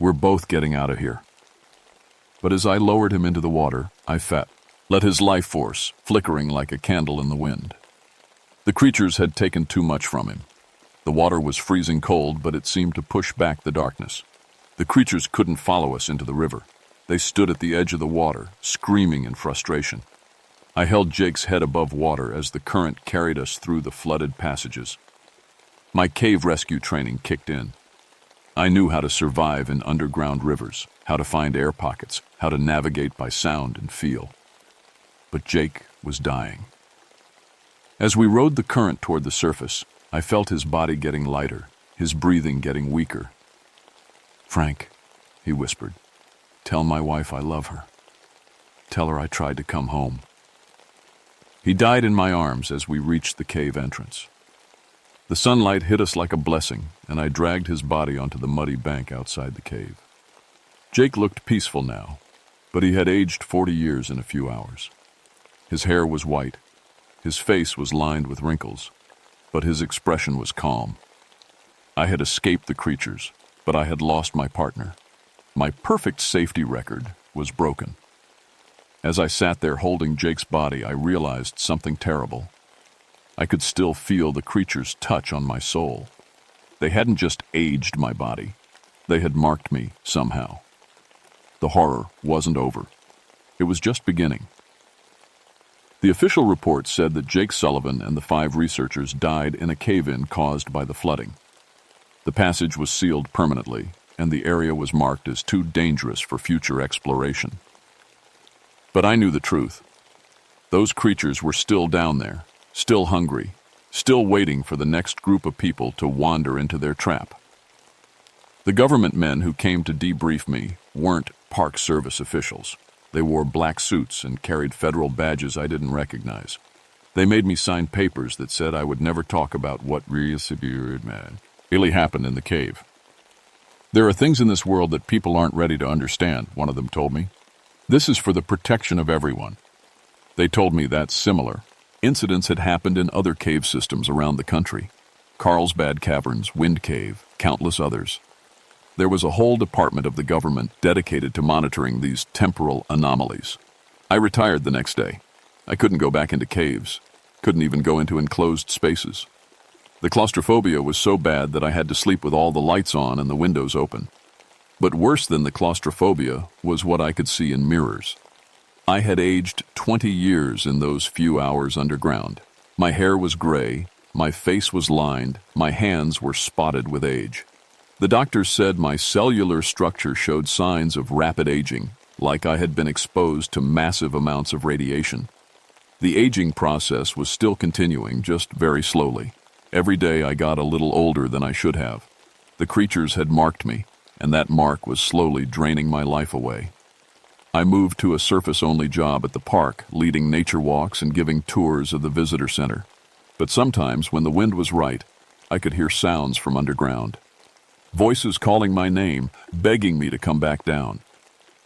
"We're both getting out of here." But as I lowered him into the water, I let his life force, flickering like a candle in the wind. The creatures had taken too much from him. The water was freezing cold, but it seemed to push back the darkness. The creatures couldn't follow us into the river. They stood at the edge of the water, screaming in frustration. I held Jake's head above water as the current carried us through the flooded passages. My cave rescue training kicked in. I knew how to survive in underground rivers, how to find air pockets, how to navigate by sound and feel. But Jake was dying. As we rode the current toward the surface, I felt his body getting lighter, his breathing getting weaker. "Frank," he whispered, "tell my wife I love her. Tell her I tried to come home." He died in my arms as we reached the cave entrance. The sunlight hit us like a blessing, and I dragged his body onto the muddy bank outside the cave. Jake looked peaceful now, but he had aged 40 years in a few hours. His hair was white, his face was lined with wrinkles, but his expression was calm. I had escaped the creatures, but I had lost my partner. My perfect safety record was broken. As I sat there holding Jake's body, I realized something terrible. I could still feel the creature's touch on my soul. They hadn't just aged my body. They had marked me somehow. The horror wasn't over. It was just beginning. The official report said that Jake Sullivan and the 5 researchers died in a cave-in caused by the flooding. The passage was sealed permanently, and the area was marked as too dangerous for future exploration. But I knew the truth. Those creatures were still down there, still hungry, still waiting for the next group of people to wander into their trap. The government men who came to debrief me weren't Park Service officials. They wore black suits and carried federal badges I didn't recognize. They made me sign papers that said I would never talk about what really happened in the cave. "There are things in this world that people aren't ready to understand," one of them told me. "This is for the protection of everyone." They told me that similar incidents had happened in other cave systems around the country. Carlsbad Caverns, Wind Cave, countless others. There was a whole department of the government dedicated to monitoring these temporal anomalies. I retired the next day. I couldn't go back into caves, couldn't even go into enclosed spaces. The claustrophobia was so bad that I had to sleep with all the lights on and the windows open. But worse than the claustrophobia was what I could see in mirrors. I had aged 20 years in those few hours underground. My hair was gray, my face was lined, my hands were spotted with age. The doctors said my cellular structure showed signs of rapid aging, like I had been exposed to massive amounts of radiation. The aging process was still continuing, just very slowly. Every day I got a little older than I should have. The creatures had marked me, and that mark was slowly draining my life away. I moved to a surface-only job at the park, leading nature walks and giving tours of the visitor center. But sometimes, when the wind was right, I could hear sounds from underground. Voices calling my name, begging me to come back down.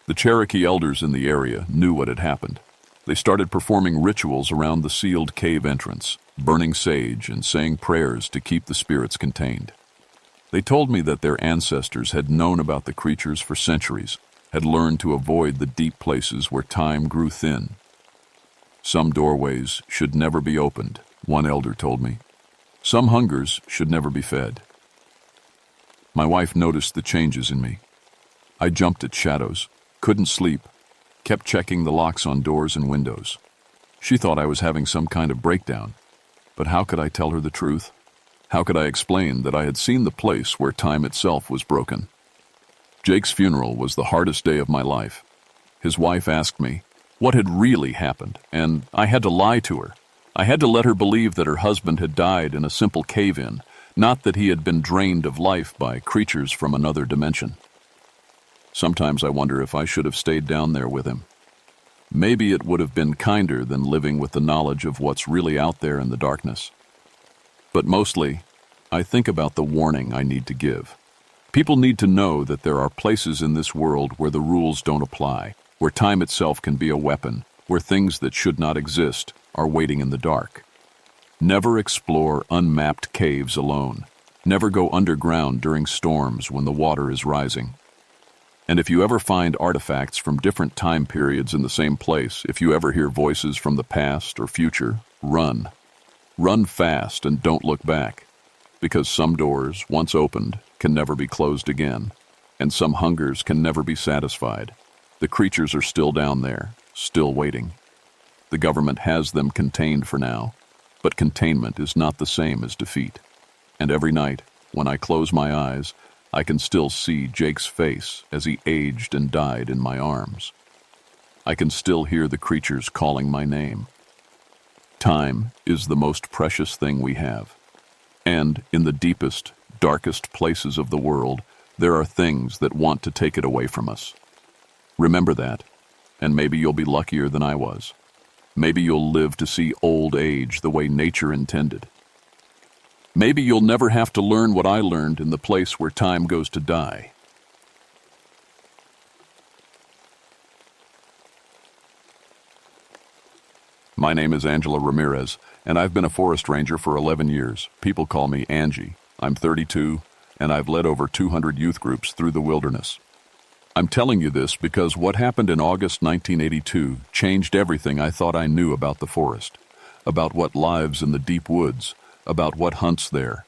The Cherokee elders in the area knew what had happened. They started performing rituals around the sealed cave entrance, burning sage and saying prayers to keep the spirits contained. They told me that their ancestors had known about the creatures for centuries, had learned to avoid the deep places where time grew thin. Some doorways should never be opened, one elder told me. Some hungers should never be fed. My wife noticed the changes in me. I jumped at shadows, couldn't sleep, kept checking the locks on doors and windows. She thought I was having some kind of breakdown, but how could I tell her the truth? How could I explain that I had seen the place where time itself was broken? Jake's funeral was the hardest day of my life. His wife asked me what had really happened, and I had to lie to her. I had to let her believe that her husband had died in a simple cave-in, not that he had been drained of life by creatures from another dimension. Sometimes I wonder if I should have stayed down there with him. Maybe it would have been kinder than living with the knowledge of what's really out there in the darkness. But mostly, I think about the warning I need to give. People need to know that there are places in this world where the rules don't apply, where time itself can be a weapon, where things that should not exist are waiting in the dark. Never explore unmapped caves alone. Never go underground during storms when the water is rising. And if you ever find artifacts from different time periods in the same place, if you ever hear voices from the past or future, run. Run fast and don't look back, because some doors, once opened, can never be closed again, and some hungers can never be satisfied. The creatures are still down there, still waiting. The government has them contained for now, but containment is not the same as defeat. And every night, when I close my eyes, I can still see Jake's face as he aged and died in my arms. I can still hear the creatures calling my name. Time is the most precious thing we have. And in the deepest, darkest places of the world, there are things that want to take it away from us. Remember that, and maybe you'll be luckier than I was. Maybe you'll live to see old age the way nature intended. Maybe you'll never have to learn what I learned in the place where time goes to die. My name is Angela Ramirez, and I've been a forest ranger for 11 years. People call me Angie. I'm 32, and I've led over 200 youth groups through the wilderness. I'm telling you this because what happened in August 1982 changed everything I thought I knew about the forest, about what lives in the deep woods, about what hunts there.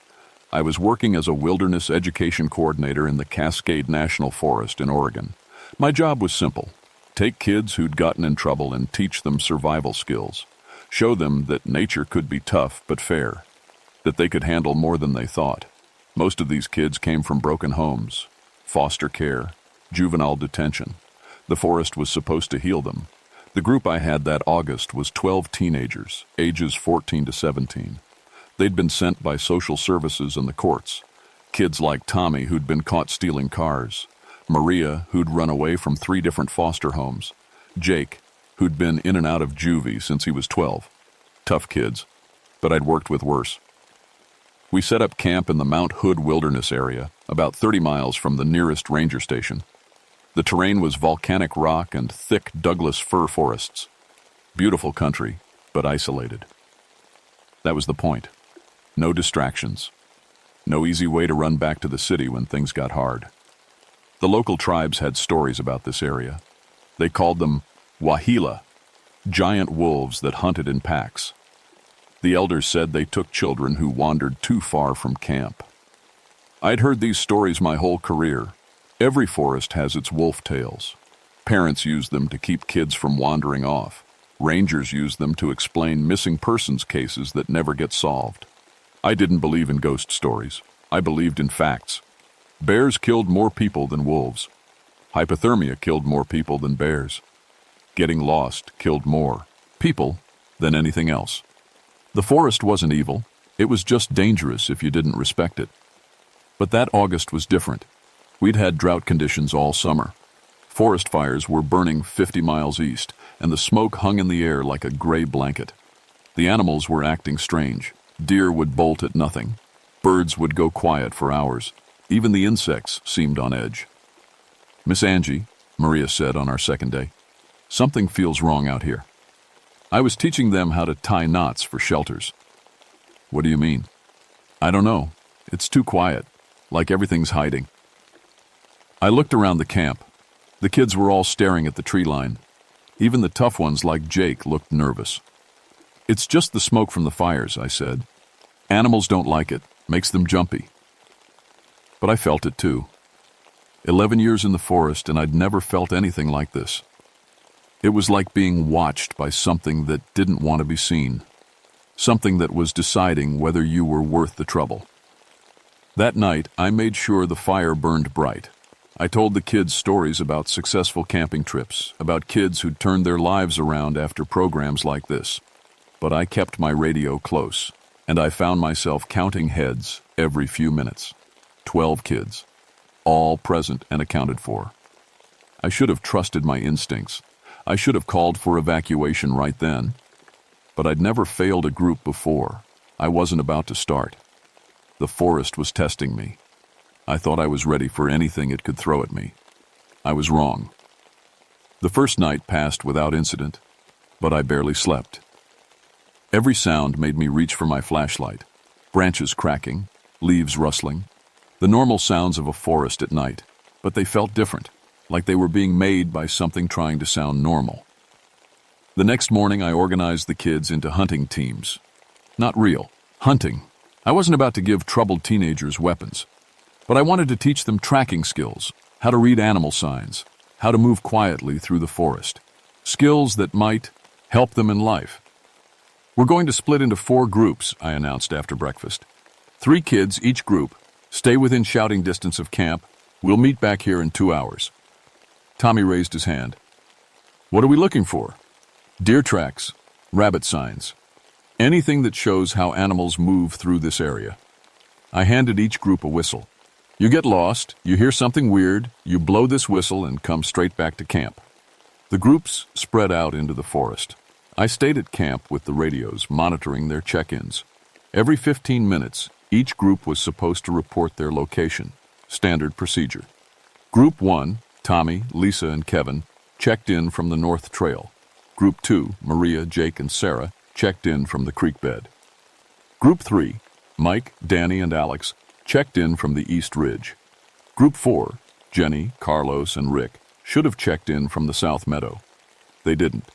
I was working as a wilderness education coordinator in the Cascade National Forest in Oregon. My job was simple. Take kids who'd gotten in trouble and teach them survival skills. Show them that nature could be tough but fair, that they could handle more than they thought. Most of these kids came from broken homes, foster care, juvenile detention. The forest was supposed to heal them. The group I had that August was 12 teenagers, ages 14 to 17. They'd been sent by social services and the courts. Kids like Tommy, who'd been caught stealing cars. Maria, who'd run away from 3 different foster homes. Jake, who'd been in and out of juvie since he was 12. Tough kids, but I'd worked with worse. We set up camp in the Mount Hood Wilderness area, about 30 miles from the nearest ranger station. The terrain was volcanic rock and thick Douglas fir forests. Beautiful country, but isolated. That was the point. No distractions. No easy way to run back to the city when things got hard. The local tribes had stories about this area. They called them Wahila, giant wolves that hunted in packs. The elders said they took children who wandered too far from camp. I'd heard these stories my whole career. Every forest has its wolf tales. Parents use them to keep kids from wandering off. Rangers use them to explain missing persons cases that never get solved. I didn't believe in ghost stories. I believed in facts. Bears killed more people than wolves. Hypothermia killed more people than bears. Getting lost killed more people than anything else. The forest wasn't evil. It was just dangerous if you didn't respect it. But that August was different. We'd had drought conditions all summer. Forest fires were burning 50 miles east, and the smoke hung in the air like a gray blanket. The animals were acting strange. Deer would bolt at nothing. Birds would go quiet for hours. Even the insects seemed on edge. "Miss Angie," Maria said on our second day, "something feels wrong out here." I was teaching them how to tie knots for shelters. "What do you mean?" "I don't know. It's too quiet. like everything's hiding. I looked around the camp. The kids were all staring at the tree line. Even the tough ones like Jake looked nervous. "It's just the smoke from the fires," I said. "Animals don't like it. Makes them jumpy." But I felt it too. 11 years in the forest, and I'd never felt anything like this. It was like being watched by something that didn't want to be seen. Something that was deciding whether you were worth the trouble. That night, I made sure the fire burned bright. I told the kids stories about successful camping trips, about kids who'd turned their lives around after programs like this. But I kept my radio close, and I found myself counting heads every few minutes. 12 kids, all present and accounted for. I should have trusted my instincts. I should have called for evacuation right then. But I'd never failed a group before. I wasn't about to start. The forest was testing me. I thought I was ready for anything it could throw at me. I was wrong. The first night passed without incident, but I barely slept. Every sound made me reach for my flashlight. Branches cracking, leaves rustling. The normal sounds of a forest at night, but they felt different, like they were being made by something trying to sound normal. The next morning, I organized the kids into hunting teams. Not real, hunting. I wasn't about to give troubled teenagers weapons, but I wanted to teach them tracking skills, how to read animal signs, how to move quietly through the forest. Skills that might help them in life. "We're going to split into 4 groups," I announced after breakfast. 3 kids each group. Stay within shouting distance of camp. We'll meet back here in 2 hours. Tommy raised his hand. "What are we looking for?" "Deer tracks, rabbit signs. Anything that shows how animals move through this area." I handed each group a whistle. "You get lost, you hear something weird, you blow this whistle and come straight back to camp." The groups spread out into the forest. I stayed at camp with the radios, monitoring their check-ins. Every 15 minutes, each group was supposed to report their location. Standard procedure. Group 1, Tommy, Lisa, and Kevin, checked in from the North Trail. Group 2, Maria, Jake, and Sarah, checked in from the creek bed. Group 3, Mike, Danny, and Alex, checked in from the East Ridge. Group 4, Jenny, Carlos, and Rick, should have checked in from the South Meadow. They didn't.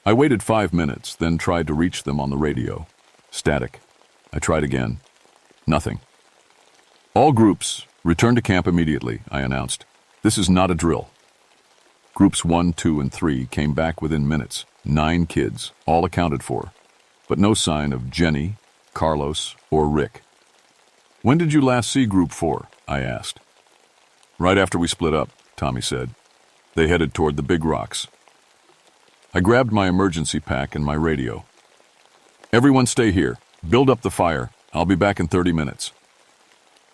I waited 5 minutes, then tried to reach them on the radio. Static. I tried again. Nothing. "All groups, return to camp immediately," I announced. "This is not a drill." Groups 1, 2, and 3 came back within minutes. 9 kids, all accounted for, but no sign of Jenny, Carlos, or Rick. "When did you last see Group 4? I asked. "Right after we split up," Tommy said. "They headed toward the big rocks." I grabbed my emergency pack and my radio. "Everyone stay here. Build up the fire. I'll be back in 30 minutes.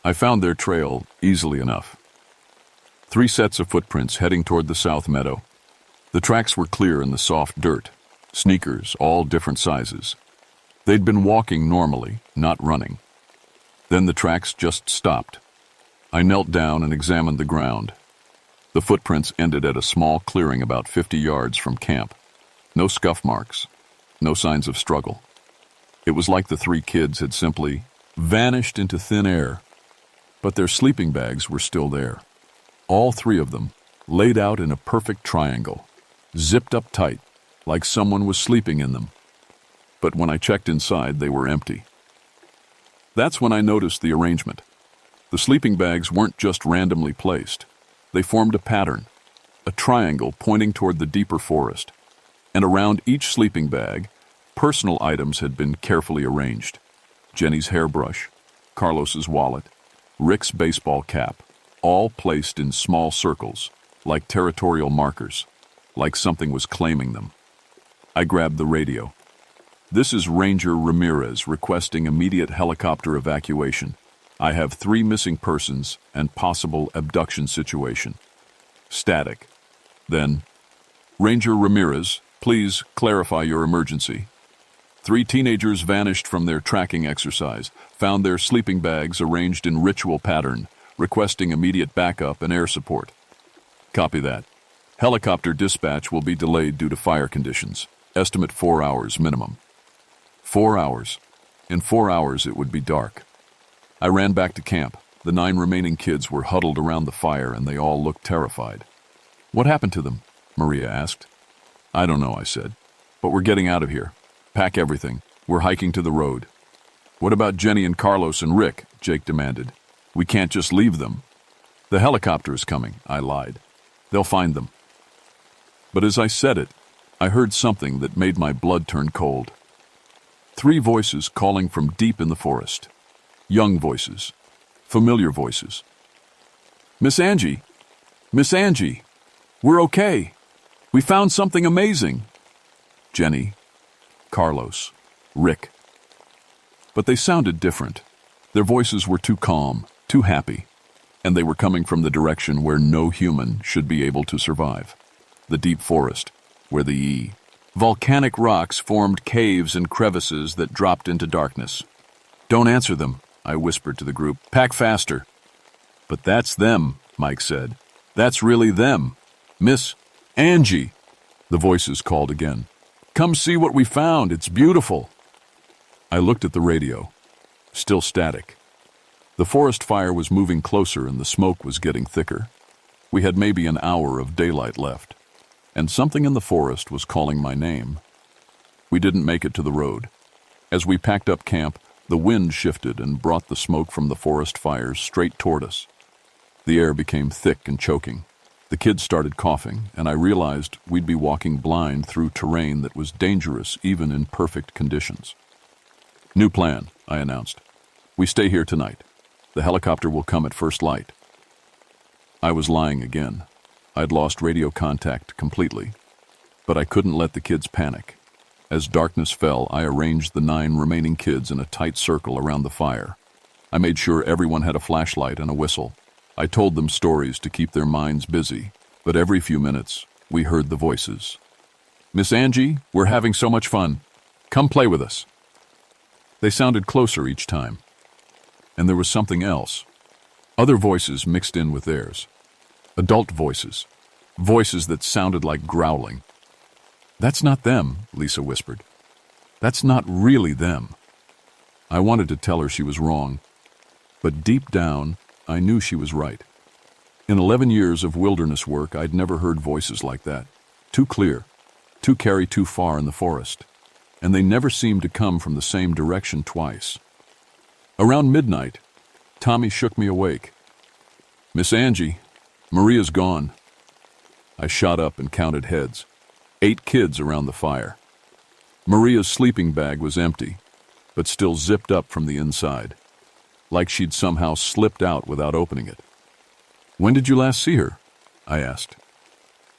I found their trail easily enough. 3 sets of footprints heading toward the South Meadow. The tracks were clear in the soft dirt. Sneakers, all different sizes. They'd been walking normally, not running. Then the tracks just stopped. I knelt down and examined the ground. The footprints ended at a small clearing about 50 yards from camp. No scuff marks, no signs of struggle. It was like the 3 kids had simply vanished into thin air, but their sleeping bags were still there. All 3 of them, laid out in a perfect triangle, zipped up tight, like someone was sleeping in them. But when I checked inside, they were empty. That's when I noticed the arrangement. The sleeping bags weren't just randomly placed. They formed a pattern, a triangle pointing toward the deeper forest. And around each sleeping bag, personal items had been carefully arranged. Jenny's hairbrush, Carlos's wallet, Rick's baseball cap, all placed in small circles, like territorial markers, like something was claiming them. I grabbed the radio. "This is Ranger Ramirez requesting immediate helicopter evacuation. I have 3 missing persons and possible abduction situation." Static. Then, "Ranger Ramirez, please clarify your emergency. 3 teenagers vanished from their tracking exercise, found their sleeping bags arranged in ritual pattern, requesting immediate backup and air support." Copy that. Helicopter dispatch will be delayed due to fire conditions. Estimate 4 hours minimum. 4 hours. In 4 hours it would be dark. I ran back to camp. The 9 remaining kids were huddled around the fire and they all looked terrified. "What happened to them?" Maria asked. "I don't know," I said. "But we're getting out of here. Pack everything. We're hiking to the road." "What about Jenny and Carlos and Rick?" Jake demanded. "We can't just leave them." "The helicopter is coming," I lied. "They'll find them." But as I said it, I heard something that made my blood turn cold. 3 voices calling from deep in the forest. Young voices. Familiar voices. "Miss Angie! Miss Angie! We're okay! We found something amazing!" Jenny, Carlos, Rick. But they sounded different. Their voices were too calm, too happy, and they were coming from the direction where no human should be able to survive. The deep forest, where the volcanic rocks formed caves and crevices that dropped into darkness. "Don't answer them," I whispered to the group. "Pack faster." "But that's them," Mike said. "That's really them. Miss Angie," the voices called again. "Come see what we found. It's beautiful." I looked at the radio. Still static. The forest fire was moving closer and the smoke was getting thicker. We had maybe an hour of daylight left, and something in the forest was calling my name. We didn't make it to the road. As we packed up camp, the wind shifted and brought the smoke from the forest fires straight toward us. The air became thick and choking. The kids started coughing, and I realized we'd be walking blind through terrain that was dangerous even in perfect conditions. "New plan," I announced. "We stay here tonight. The helicopter will come at first light." I was lying again. I'd lost radio contact completely. But I couldn't let the kids panic. As darkness fell, I arranged the 9 remaining kids in a tight circle around the fire. I made sure everyone had a flashlight and a whistle. I told them stories to keep their minds busy, but every few minutes, we heard the voices. "Miss Angie, we're having so much fun. Come play with us." They sounded closer each time. And there was something else. Other voices mixed in with theirs. Adult voices. Voices that sounded like growling. "That's not them," Lisa whispered. "That's not really them." I wanted to tell her she was wrong, but deep down, I knew she was right. In 11 years of wilderness work, I'd never heard voices like that. Too clear, too carry too far in the forest. And they never seemed to come from the same direction twice. Around midnight, Tommy shook me awake. "Miss Angie, Maria's gone." I shot up and counted heads. 8 kids around the fire. Maria's sleeping bag was empty, but still zipped up from the inside, like she'd somehow slipped out without opening it. "When did you last see her?" I asked.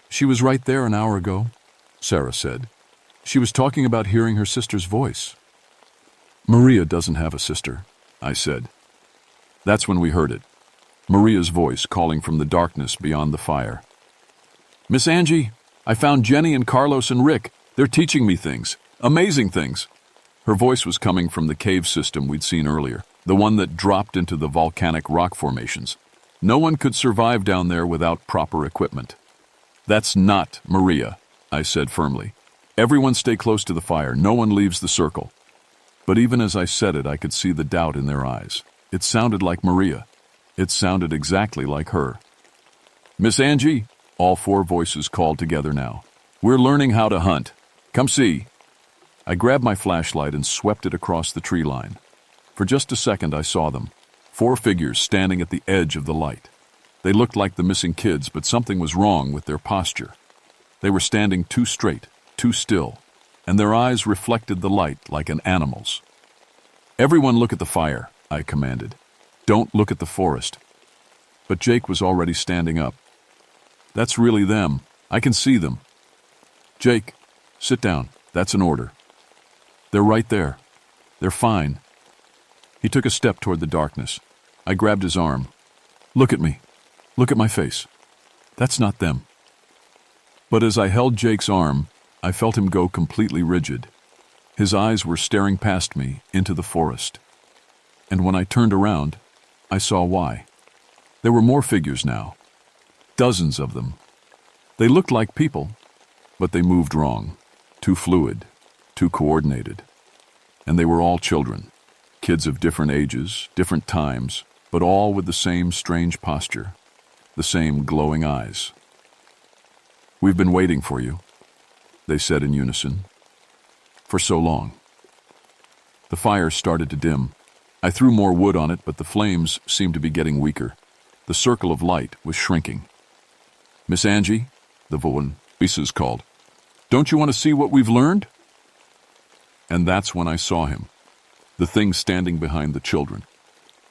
"She was right there an hour ago," Sarah said. "She was talking about hearing her sister's voice." "Maria doesn't have a sister," I said. That's when we heard it. Maria's voice calling from the darkness beyond the fire. "Miss Angie, I found Jenny and Carlos and Rick. They're teaching me things. Amazing things." Her voice was coming from the cave system we'd seen earlier, the one that dropped into the volcanic rock formations. No one could survive down there without proper equipment. "That's not Maria," I said firmly. "Everyone stay close to the fire. No one leaves the circle." But even as I said it, I could see the doubt in their eyes. It sounded like Maria. It sounded exactly like her. "Miss Angie," all 4 voices called together now. "We're learning how to hunt. Come see." I grabbed my flashlight and swept it across the tree line. For just a second I saw them. 4 figures standing at the edge of the light. They looked like the missing kids, but something was wrong with their posture. They were standing too straight, too still, and their eyes reflected the light like an animal's. "Everyone look at the fire," I commanded. "Don't look at the forest." But Jake was already standing up. "That's really them. I can see them." "Jake, sit down. That's an order." "They're right there. They're fine." He took a step toward the darkness. I grabbed his arm. "Look at me. Look at my face. That's not them." But as I held Jake's arm, I felt him go completely rigid. His eyes were staring past me into the forest. And when I turned around, I saw why. There were more figures now. Dozens of them. They looked like people, but they moved wrong. Too fluid, too coordinated. And they were all children. Kids of different ages, different times, but all with the same strange posture, the same glowing eyes. "We've been waiting for you," they said in unison. "For so long." The fire started to dim. I threw more wood on it, but the flames seemed to be getting weaker. The circle of light was shrinking. "Miss Angie," the voices called, "don't you want to see what we've learned?" And that's when I saw him, the thing standing behind the children.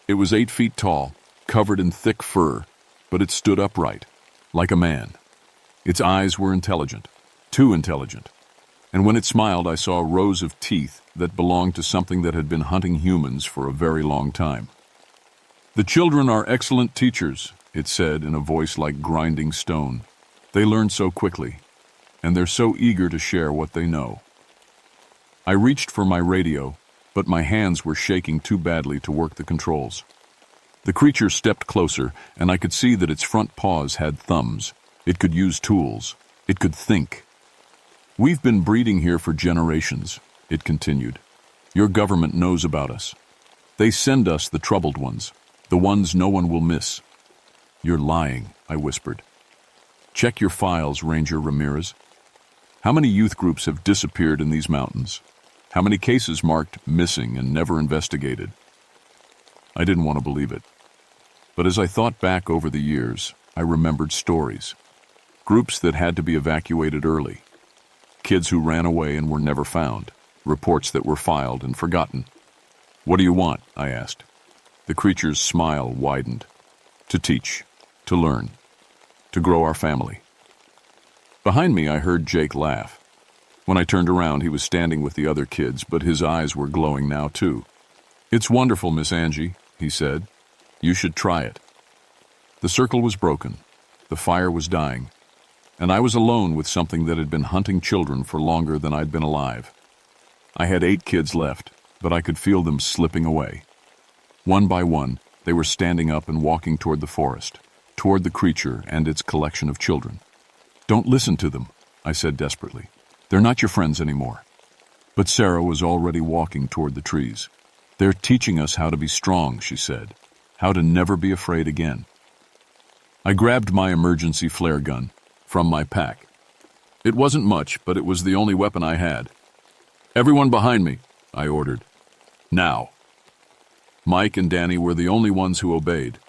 It was 8 feet tall, covered in thick fur, but it stood upright, like a man. Its eyes were intelligent, too intelligent. And when it smiled, I saw rows of teeth that belonged to something that had been hunting humans for a very long time. "The children are excellent teachers," it said in a voice like grinding stone. "They learn so quickly, and they're so eager to share what they know." I reached for my radio, but my hands were shaking too badly to work the controls. The creature stepped closer, and I could see that its front paws had thumbs. It could use tools. It could think. "We've been breeding here for generations," it continued. "Your government knows about us. They send us the troubled ones, the ones no one will miss." "You're lying," I whispered. "Check your files, Ranger Ramirez. How many youth groups have disappeared in these mountains? How many cases marked missing and never investigated?" I didn't want to believe it. But as I thought back over the years, I remembered stories. Groups that had to be evacuated early. Kids who ran away and were never found. Reports that were filed and forgotten. "What do you want?" I asked. The creature's smile widened. "To teach. To learn. To grow our family." Behind me, I heard Jake laugh. When I turned around, he was standing with the other kids, but his eyes were glowing now, too. "It's wonderful, Miss Angie," he said. "You should try it." The circle was broken. The fire was dying. And I was alone with something that had been hunting children for longer than I'd been alive. I had 8 kids left, but I could feel them slipping away. One by one, they were standing up and walking toward the forest, toward the creature and its collection of children. "Don't listen to them," I said desperately. "They're not your friends anymore." But Sarah was already walking toward the trees. "They're teaching us how to be strong," she said, "how to never be afraid again." I grabbed my emergency flare gun from my pack. It wasn't much, but it was the only weapon I had. "Everyone behind me," I ordered. "Now." Mike and Danny were the only ones who obeyed.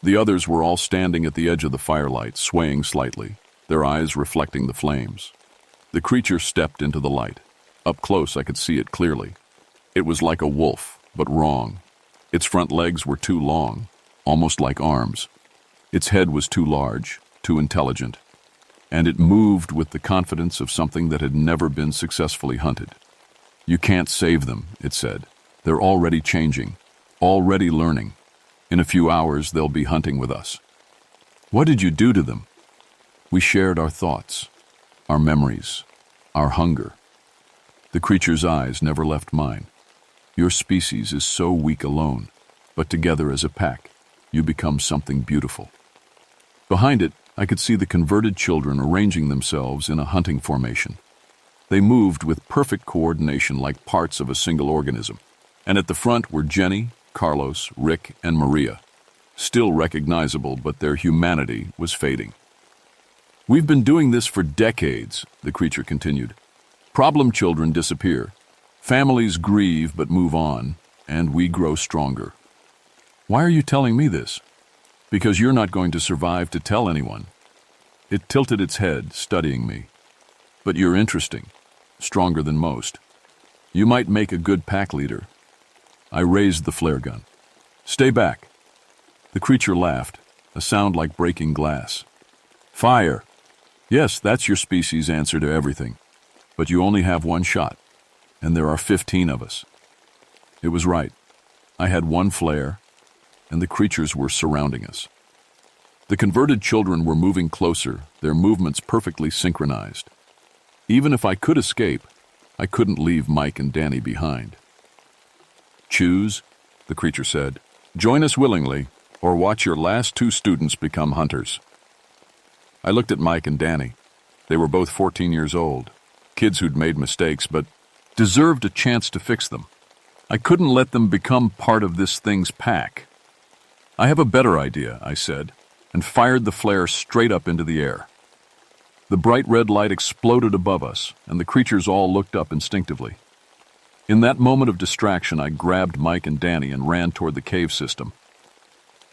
The others were all standing at the edge of the firelight, swaying slightly, their eyes reflecting the flames. The creature stepped into the light. Up close, I could see it clearly. It was like a wolf, but wrong. Its front legs were too long, almost like arms. Its head was too large, too intelligent. And it moved with the confidence of something that had never been successfully hunted. "You can't save them," it said. "They're already changing, already learning. In a few hours, they'll be hunting with us." "What did you do to them?" "We shared our thoughts, our memories, our hunger." The creature's eyes never left mine. "Your species is so weak alone, but together as a pack, you become something beautiful." Behind it, I could see the converted children arranging themselves in a hunting formation. They moved with perfect coordination like parts of a single organism. And at the front were Jenny, Carlos, Rick, and Maria. Still recognizable, but their humanity was fading. "We've been doing this for decades," the creature continued. "Problem children disappear. Families grieve but move on, and we grow stronger." "Why are you telling me this?" "Because you're not going to survive to tell anyone." It tilted its head, studying me. "But you're interesting, stronger than most. You might make a good pack leader." I raised the flare gun. "Stay back." The creature laughed, a sound like breaking glass. "Fire. Yes, that's your species' answer to everything. But you only have one shot, and there are 15 of us." It was right. I had one flare, and the creatures were surrounding us. The converted children were moving closer, their movements perfectly synchronized. Even if I could escape, I couldn't leave Mike and Danny behind. "Choose," the creature said. "Join us willingly, or watch your last 2 students become hunters." I looked at Mike and Danny. They were both 14 years old, kids who'd made mistakes, but deserved a chance to fix them. I couldn't let them become part of this thing's pack. "I have a better idea," I said, and fired the flare straight up into the air. The bright red light exploded above us, and the creatures all looked up instinctively. In that moment of distraction, I grabbed Mike and Danny and ran toward the cave system.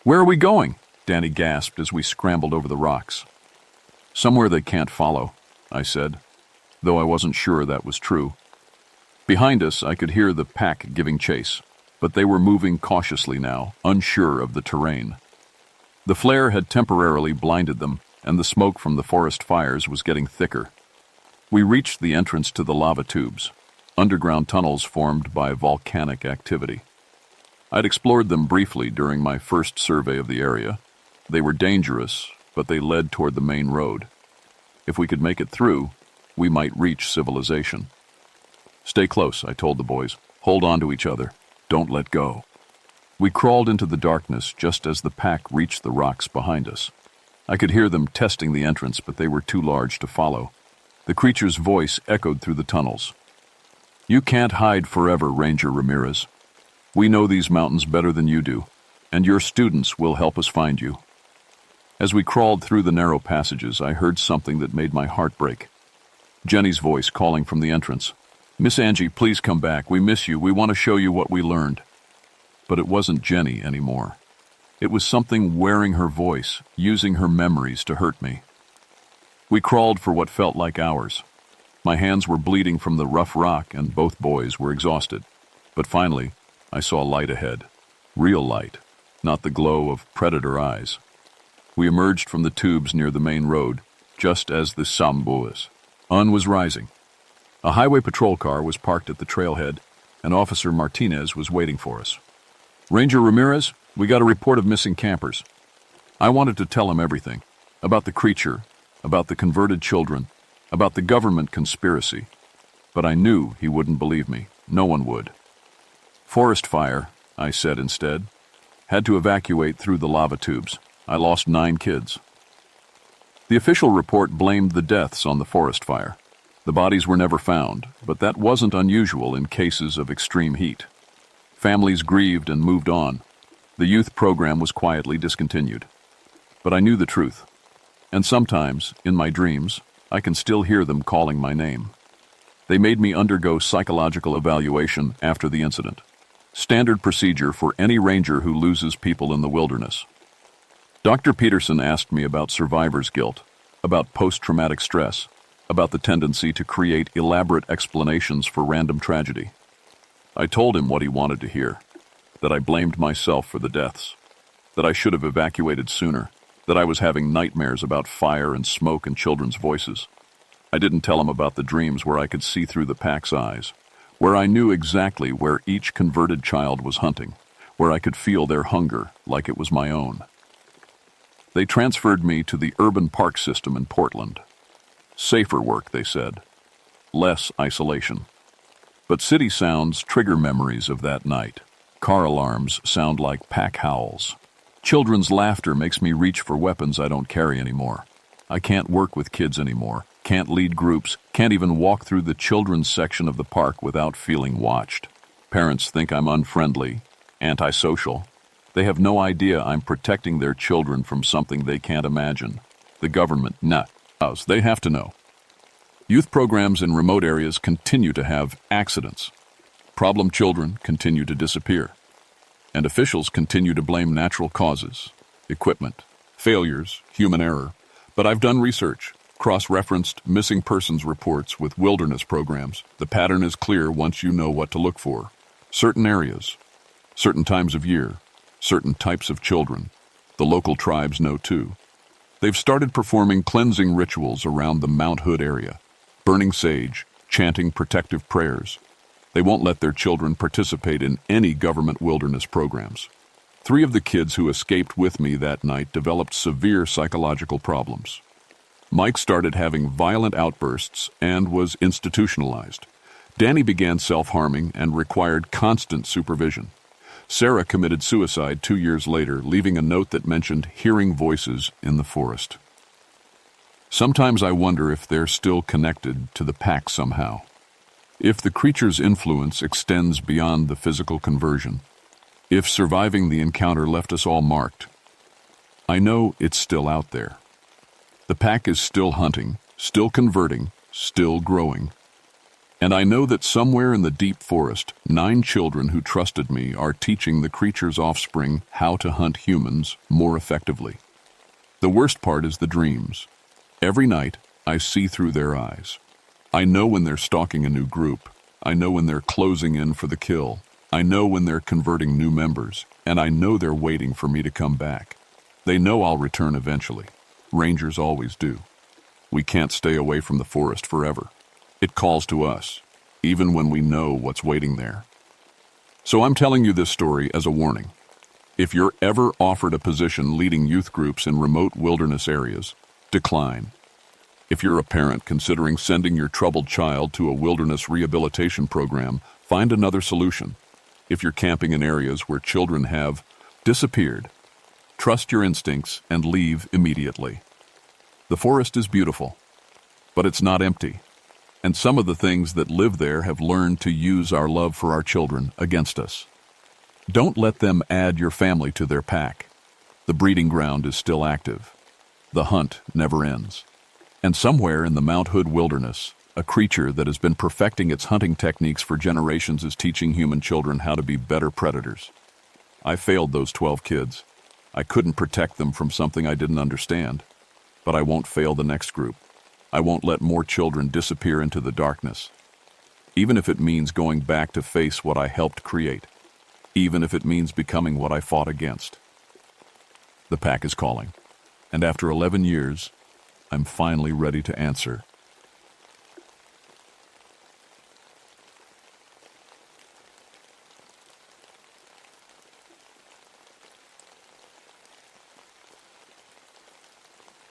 "Where are we going?" Danny gasped as we scrambled over the rocks. "Somewhere they can't follow," I said, though I wasn't sure that was true. Behind us, I could hear the pack giving chase, but they were moving cautiously now, unsure of the terrain. The flare had temporarily blinded them, and the smoke from the forest fires was getting thicker. We reached the entrance to the lava tubes, underground tunnels formed by volcanic activity. I'd explored them briefly during my first survey of the area. They were dangerous, but they led toward the main road. If we could make it through, we might reach civilization. "Stay close," I told the boys. "Hold on to each other. Don't let go." We crawled into the darkness just as the pack reached the rocks behind us. I could hear them testing the entrance, but they were too large to follow. The creature's voice echoed through the tunnels. "You can't hide forever, Ranger Ramirez. We know these mountains better than you do, and your students will help us find you." As we crawled through the narrow passages, I heard something that made my heart break. Jenny's voice calling from the entrance. "Miss Angie, please come back. We miss you. We want to show you what we learned." But it wasn't Jenny anymore. It was something wearing her voice, using her memories to hurt me. We crawled for what felt like hours. My hands were bleeding from the rough rock, and both boys were exhausted. But finally, I saw light ahead. Real light, not the glow of predator eyes. We emerged from the tubes near the main road, just as the sun was rising. A highway patrol car was parked at the trailhead, and Officer Martinez was waiting for us. "Ranger Ramirez, we got a report of missing campers." I wanted to tell him everything, about the creature, about the converted children, about the government conspiracy. But I knew he wouldn't believe me. No one would. "Forest fire," I said instead. "Had to evacuate through the lava tubes. I lost 9 kids." The official report blamed the deaths on the forest fire. The bodies were never found, but that wasn't unusual in cases of extreme heat. Families grieved and moved on. The youth program was quietly discontinued. But I knew the truth. And sometimes, in my dreams, I can still hear them calling my name. They made me undergo psychological evaluation after the incident. Standard procedure for any ranger who loses people in the wilderness. Dr. Peterson asked me about survivor's guilt, about post-traumatic stress, about the tendency to create elaborate explanations for random tragedy. I told him what he wanted to hear, that I blamed myself for the deaths, that I should have evacuated sooner, that I was having nightmares about fire and smoke and children's voices. I didn't tell him about the dreams where I could see through the pack's eyes, where I knew exactly where each converted child was hunting, where I could feel their hunger like it was my own. They transferred me to the urban park system in Portland. Safer work, they said. Less isolation. But city sounds trigger memories of that night. Car alarms sound like pack howls. Children's laughter makes me reach for weapons I don't carry anymore. I can't work with kids anymore, can't lead groups, can't even walk through the children's section of the park without feeling watched. Parents think I'm unfriendly, antisocial. They have no idea I'm protecting their children from something they can't imagine. The government, they have to know. Youth programs in remote areas continue to have accidents. Problem children continue to disappear. And officials continue to blame natural causes, equipment, failures, human error. But I've done research, cross-referenced missing persons reports with wilderness programs. The pattern is clear once you know what to look for. Certain areas, certain times of year, certain types of children. The local tribes know too. They've started performing cleansing rituals around the Mount Hood area, burning sage, chanting protective prayers. They won't let their children participate in any government wilderness programs. 3 of the kids who escaped with me that night developed severe psychological problems. Mike started having violent outbursts and was institutionalized. Danny began self-harming and required constant supervision. Sarah committed suicide 2 years later, leaving a note that mentioned hearing voices in the forest. Sometimes I wonder if they're still connected to the pack somehow. If the creature's influence extends beyond the physical conversion. If surviving the encounter left us all marked, I know it's still out there. The pack is still hunting, still converting, still growing. And I know that somewhere in the deep forest, 9 children who trusted me are teaching the creature's offspring how to hunt humans more effectively. The worst part is the dreams. Every night, I see through their eyes. I know when they're stalking a new group. I know when they're closing in for the kill. I know when they're converting new members, and I know they're waiting for me to come back. They know I'll return eventually. Rangers always do. We can't stay away from the forest forever. It calls to us, even when we know what's waiting there. So I'm telling you this story as a warning. If you're ever offered a position leading youth groups in remote wilderness areas, decline. If you're a parent considering sending your troubled child to a wilderness rehabilitation program, find another solution. If you're camping in areas where children have disappeared, trust your instincts and leave immediately. The forest is beautiful, but it's not empty. And some of the things that live there have learned to use our love for our children against us. Don't let them add your family to their pack. The breeding ground is still active. The hunt never ends. And somewhere in the Mount Hood wilderness, a creature that has been perfecting its hunting techniques for generations is teaching human children how to be better predators. I failed those 12 kids. I couldn't protect them from something I didn't understand. But I won't fail the next group. I won't let more children disappear into the darkness. Even if it means going back to face what I helped create. Even if it means becoming what I fought against. The pack is calling. And after 11 years, I'm finally ready to answer.